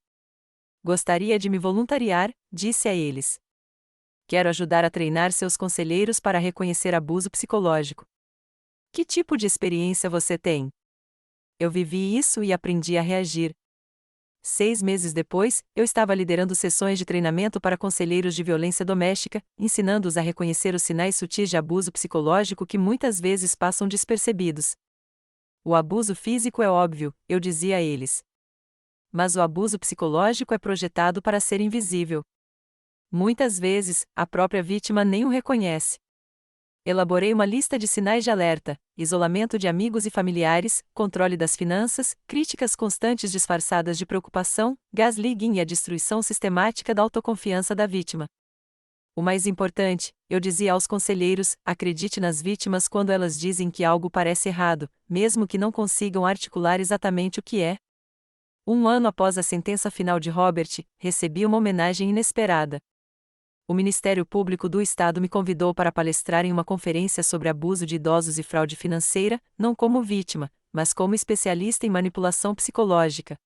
Gostaria de me voluntariar, disse a eles. Quero ajudar a treinar seus conselheiros para reconhecer abuso psicológico. Que tipo de experiência você tem? Eu vivi isso e aprendi a reagir. 6 meses depois, eu estava liderando sessões de treinamento para conselheiros de violência doméstica, ensinando-os a reconhecer os sinais sutis de abuso psicológico que muitas vezes passam despercebidos. O abuso físico é óbvio, eu dizia a eles. Mas o abuso psicológico é projetado para ser invisível. Muitas vezes, a própria vítima nem o reconhece. Elaborei uma lista de sinais de alerta: isolamento de amigos e familiares, controle das finanças, críticas constantes disfarçadas de preocupação, gaslighting e a destruição sistemática da autoconfiança da vítima. O mais importante, eu dizia aos conselheiros, acredite nas vítimas quando elas dizem que algo parece errado, mesmo que não consigam articular exatamente o que é. 1 ano após a sentença final de Robert, recebi uma homenagem inesperada. O Ministério Público do Estado me convidou para palestrar em uma conferência sobre abuso de idosos e fraude financeira, não como vítima, mas como especialista em manipulação psicológica.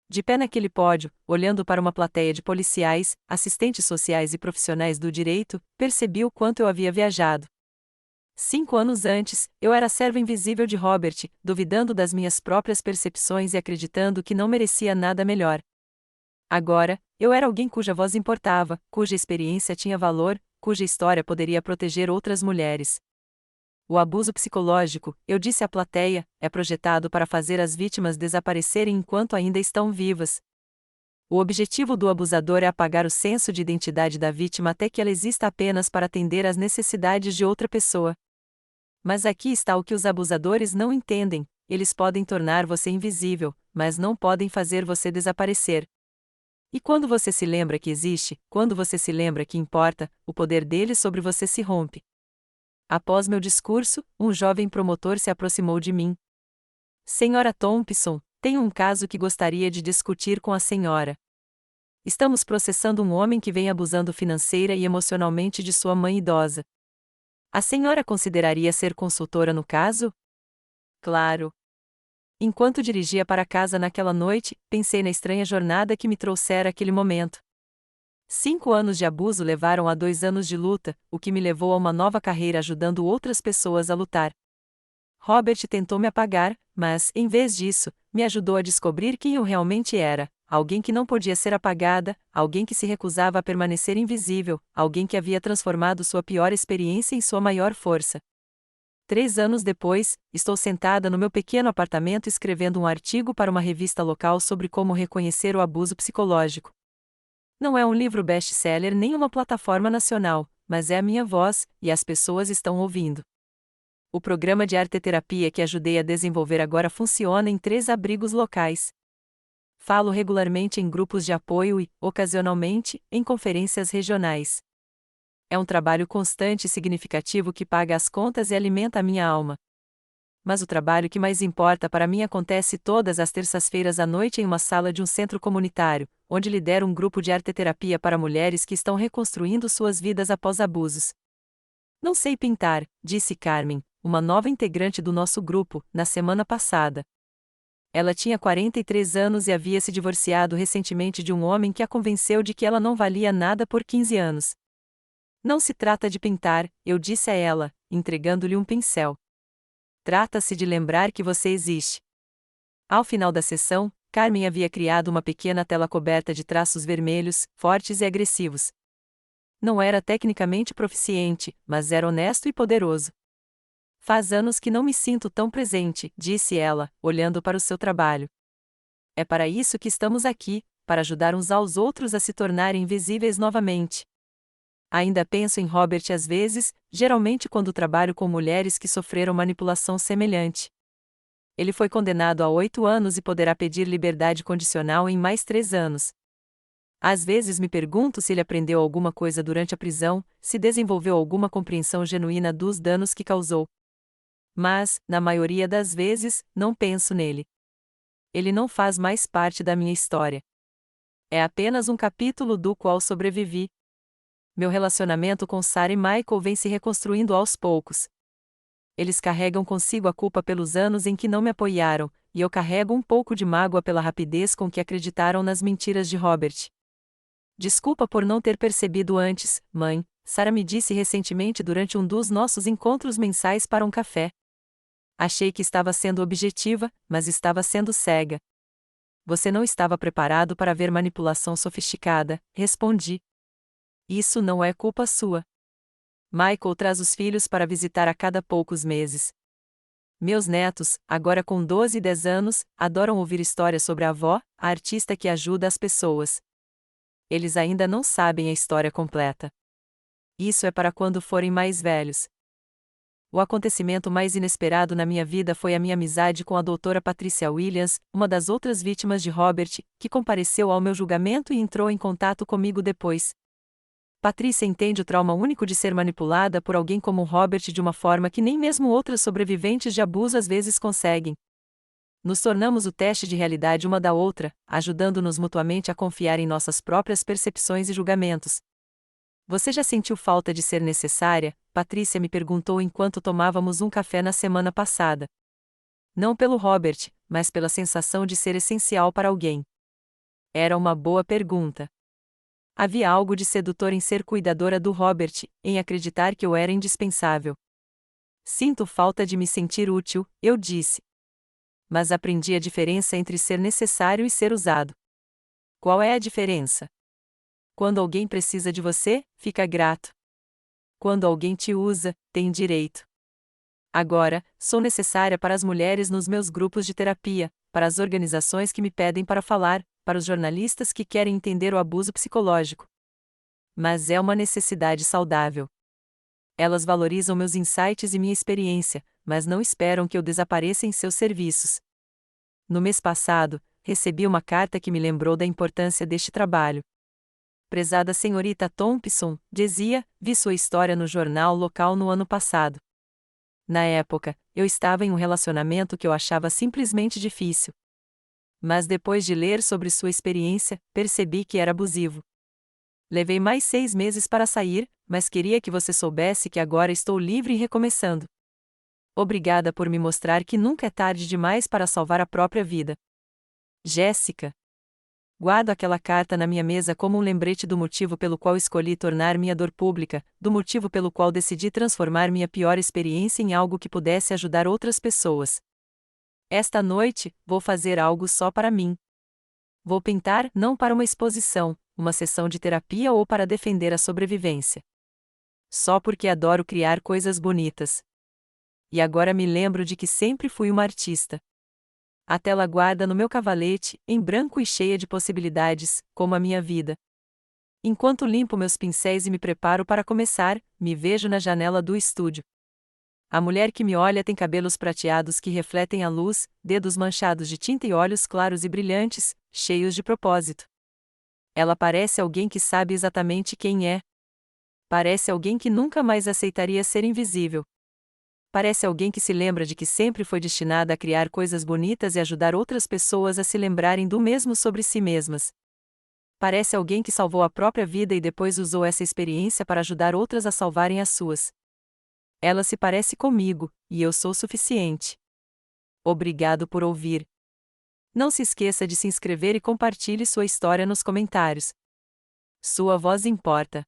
De pé naquele pódio, olhando para uma plateia de policiais, assistentes sociais e profissionais do direito, percebi o quanto eu havia viajado. 5 anos antes, eu era a serva invisível de Robert, duvidando das minhas próprias percepções e acreditando que não merecia nada melhor. Agora, eu era alguém cuja voz importava, cuja experiência tinha valor, cuja história poderia proteger outras mulheres. O abuso psicológico, eu disse à plateia, é projetado para fazer as vítimas desaparecerem enquanto ainda estão vivas. O objetivo do abusador é apagar o senso de identidade da vítima até que ela exista apenas para atender às necessidades de outra pessoa. Mas aqui está o que os abusadores não entendem: eles podem tornar você invisível, mas não podem fazer você desaparecer. E quando você se lembra que existe, quando você se lembra que importa, o poder deles sobre você se rompe. Após meu discurso, um jovem promotor se aproximou de mim. Senhora Thompson, tenho um caso que gostaria de discutir com a senhora. Estamos processando um homem que vem abusando financeira e emocionalmente de sua mãe idosa. A senhora consideraria ser consultora no caso? Claro. Enquanto dirigia para casa naquela noite, pensei na estranha jornada que me trouxera aquele momento. 5 anos de abuso levaram a 2 anos de luta, o que me levou a uma nova carreira ajudando outras pessoas a lutar. Robert tentou me apagar, mas, em vez disso, me ajudou a descobrir quem eu realmente era: alguém que não podia ser apagada, alguém que se recusava a permanecer invisível, alguém que havia transformado sua pior experiência em sua maior força. 3 anos depois, estou sentada no meu pequeno apartamento escrevendo um artigo para uma revista local sobre como reconhecer o abuso psicológico. Não é um livro best-seller nem uma plataforma nacional, mas é a minha voz, e as pessoas estão ouvindo. O programa de arteterapia que ajudei a desenvolver agora funciona em 3 abrigos locais. Falo regularmente em grupos de apoio e, ocasionalmente, em conferências regionais. É um trabalho constante e significativo que paga as contas e alimenta a minha alma. Mas o trabalho que mais importa para mim acontece todas as terças-feiras à noite em uma sala de um centro comunitário, onde lidero um grupo de arteterapia para mulheres que estão reconstruindo suas vidas após abusos. Não sei pintar, disse Carmen, uma nova integrante do nosso grupo, na semana passada. Ela tinha 43 anos e havia se divorciado recentemente de um homem que a convenceu de que ela não valia nada por 15 anos. Não se trata de pintar, eu disse a ela, entregando-lhe um pincel. Trata-se de lembrar que você existe. Ao final da sessão, Carmen havia criado uma pequena tela coberta de traços vermelhos, fortes e agressivos. Não era tecnicamente proficiente, mas era honesto e poderoso. Faz anos que não me sinto tão presente, disse ela, olhando para o seu trabalho. É para isso que estamos aqui, para ajudar uns aos outros a se tornarem visíveis novamente. Ainda penso em Robert às vezes, geralmente quando trabalho com mulheres que sofreram manipulação semelhante. Ele foi condenado a 8 anos e poderá pedir liberdade condicional em mais 3 anos. Às vezes me pergunto se ele aprendeu alguma coisa durante a prisão, se desenvolveu alguma compreensão genuína dos danos que causou. Mas, na maioria das vezes, não penso nele. Ele não faz mais parte da minha história. É apenas um capítulo do qual sobrevivi. Meu relacionamento com Sarah e Michael vem se reconstruindo aos poucos. Eles carregam consigo a culpa pelos anos em que não me apoiaram, e eu carrego um pouco de mágoa pela rapidez com que acreditaram nas mentiras de Robert. Desculpa por não ter percebido antes, mãe, Sarah me disse recentemente durante um dos nossos encontros mensais para um café. Achei que estava sendo objetiva, mas estava sendo cega. Você não estava preparado para ver manipulação sofisticada, respondi. Isso não é culpa sua. Michael traz os filhos para visitar a cada poucos meses. Meus netos, agora com 12 e 10 anos, adoram ouvir histórias sobre a avó, a artista que ajuda as pessoas. Eles ainda não sabem a história completa. Isso é para quando forem mais velhos. O acontecimento mais inesperado na minha vida foi a minha amizade com a doutora Patricia Williams, uma das outras vítimas de Robert, que compareceu ao meu julgamento e entrou em contato comigo depois. Patrícia entende o trauma único de ser manipulada por alguém como Robert de uma forma que nem mesmo outras sobreviventes de abuso às vezes conseguem. Nos tornamos o teste de realidade uma da outra, ajudando-nos mutuamente a confiar em nossas próprias percepções e julgamentos. Você já sentiu falta de ser necessária? Patrícia me perguntou enquanto tomávamos um café na semana passada. Não pelo Robert, mas pela sensação de ser essencial para alguém. Era uma boa pergunta. Havia algo de sedutor em ser cuidadora do Robert, em acreditar que eu era indispensável. Sinto falta de me sentir útil, eu disse. Mas aprendi a diferença entre ser necessário e ser usado. Qual é a diferença? Quando alguém precisa de você, fica grato. Quando alguém te usa, tem direito. Agora, sou necessária para as mulheres nos meus grupos de terapia, para as organizações que me pedem para falar, para os jornalistas que querem entender o abuso psicológico. Mas é uma necessidade saudável. Elas valorizam meus insights e minha experiência, mas não esperam que eu desapareça em seus serviços. No mês passado, recebi uma carta que me lembrou da importância deste trabalho. Prezada senhorita Thompson, dizia, vi sua história no jornal local no ano passado. Na época, eu estava em um relacionamento que eu achava simplesmente difícil. Mas depois de ler sobre sua experiência, percebi que era abusivo. Levei mais 6 meses para sair, mas queria que você soubesse que agora estou livre e recomeçando. Obrigada por me mostrar que nunca é tarde demais para salvar a própria vida. Jéssica. Guardo aquela carta na minha mesa como um lembrete do motivo pelo qual escolhi tornar minha dor pública, do motivo pelo qual decidi transformar minha pior experiência em algo que pudesse ajudar outras pessoas. Esta noite, vou fazer algo só para mim. Vou pintar, não para uma exposição, uma sessão de terapia ou para defender a sobrevivência. Só porque adoro criar coisas bonitas. E agora me lembro de que sempre fui uma artista. A tela guarda no meu cavalete, em branco e cheia de possibilidades, como a minha vida. Enquanto limpo meus pincéis e me preparo para começar, me vejo na janela do estúdio. A mulher que me olha tem cabelos prateados que refletem a luz, dedos manchados de tinta e olhos claros e brilhantes, cheios de propósito. Ela parece alguém que sabe exatamente quem é. Parece alguém que nunca mais aceitaria ser invisível. Parece alguém que se lembra de que sempre foi destinada a criar coisas bonitas e ajudar outras pessoas a se lembrarem do mesmo sobre si mesmas. Parece alguém que salvou a própria vida e depois usou essa experiência para ajudar outras a salvarem as suas. Ela se parece comigo, e eu sou suficiente. Obrigado por ouvir. Não se esqueça de se inscrever e compartilhe sua história nos comentários. Sua voz importa.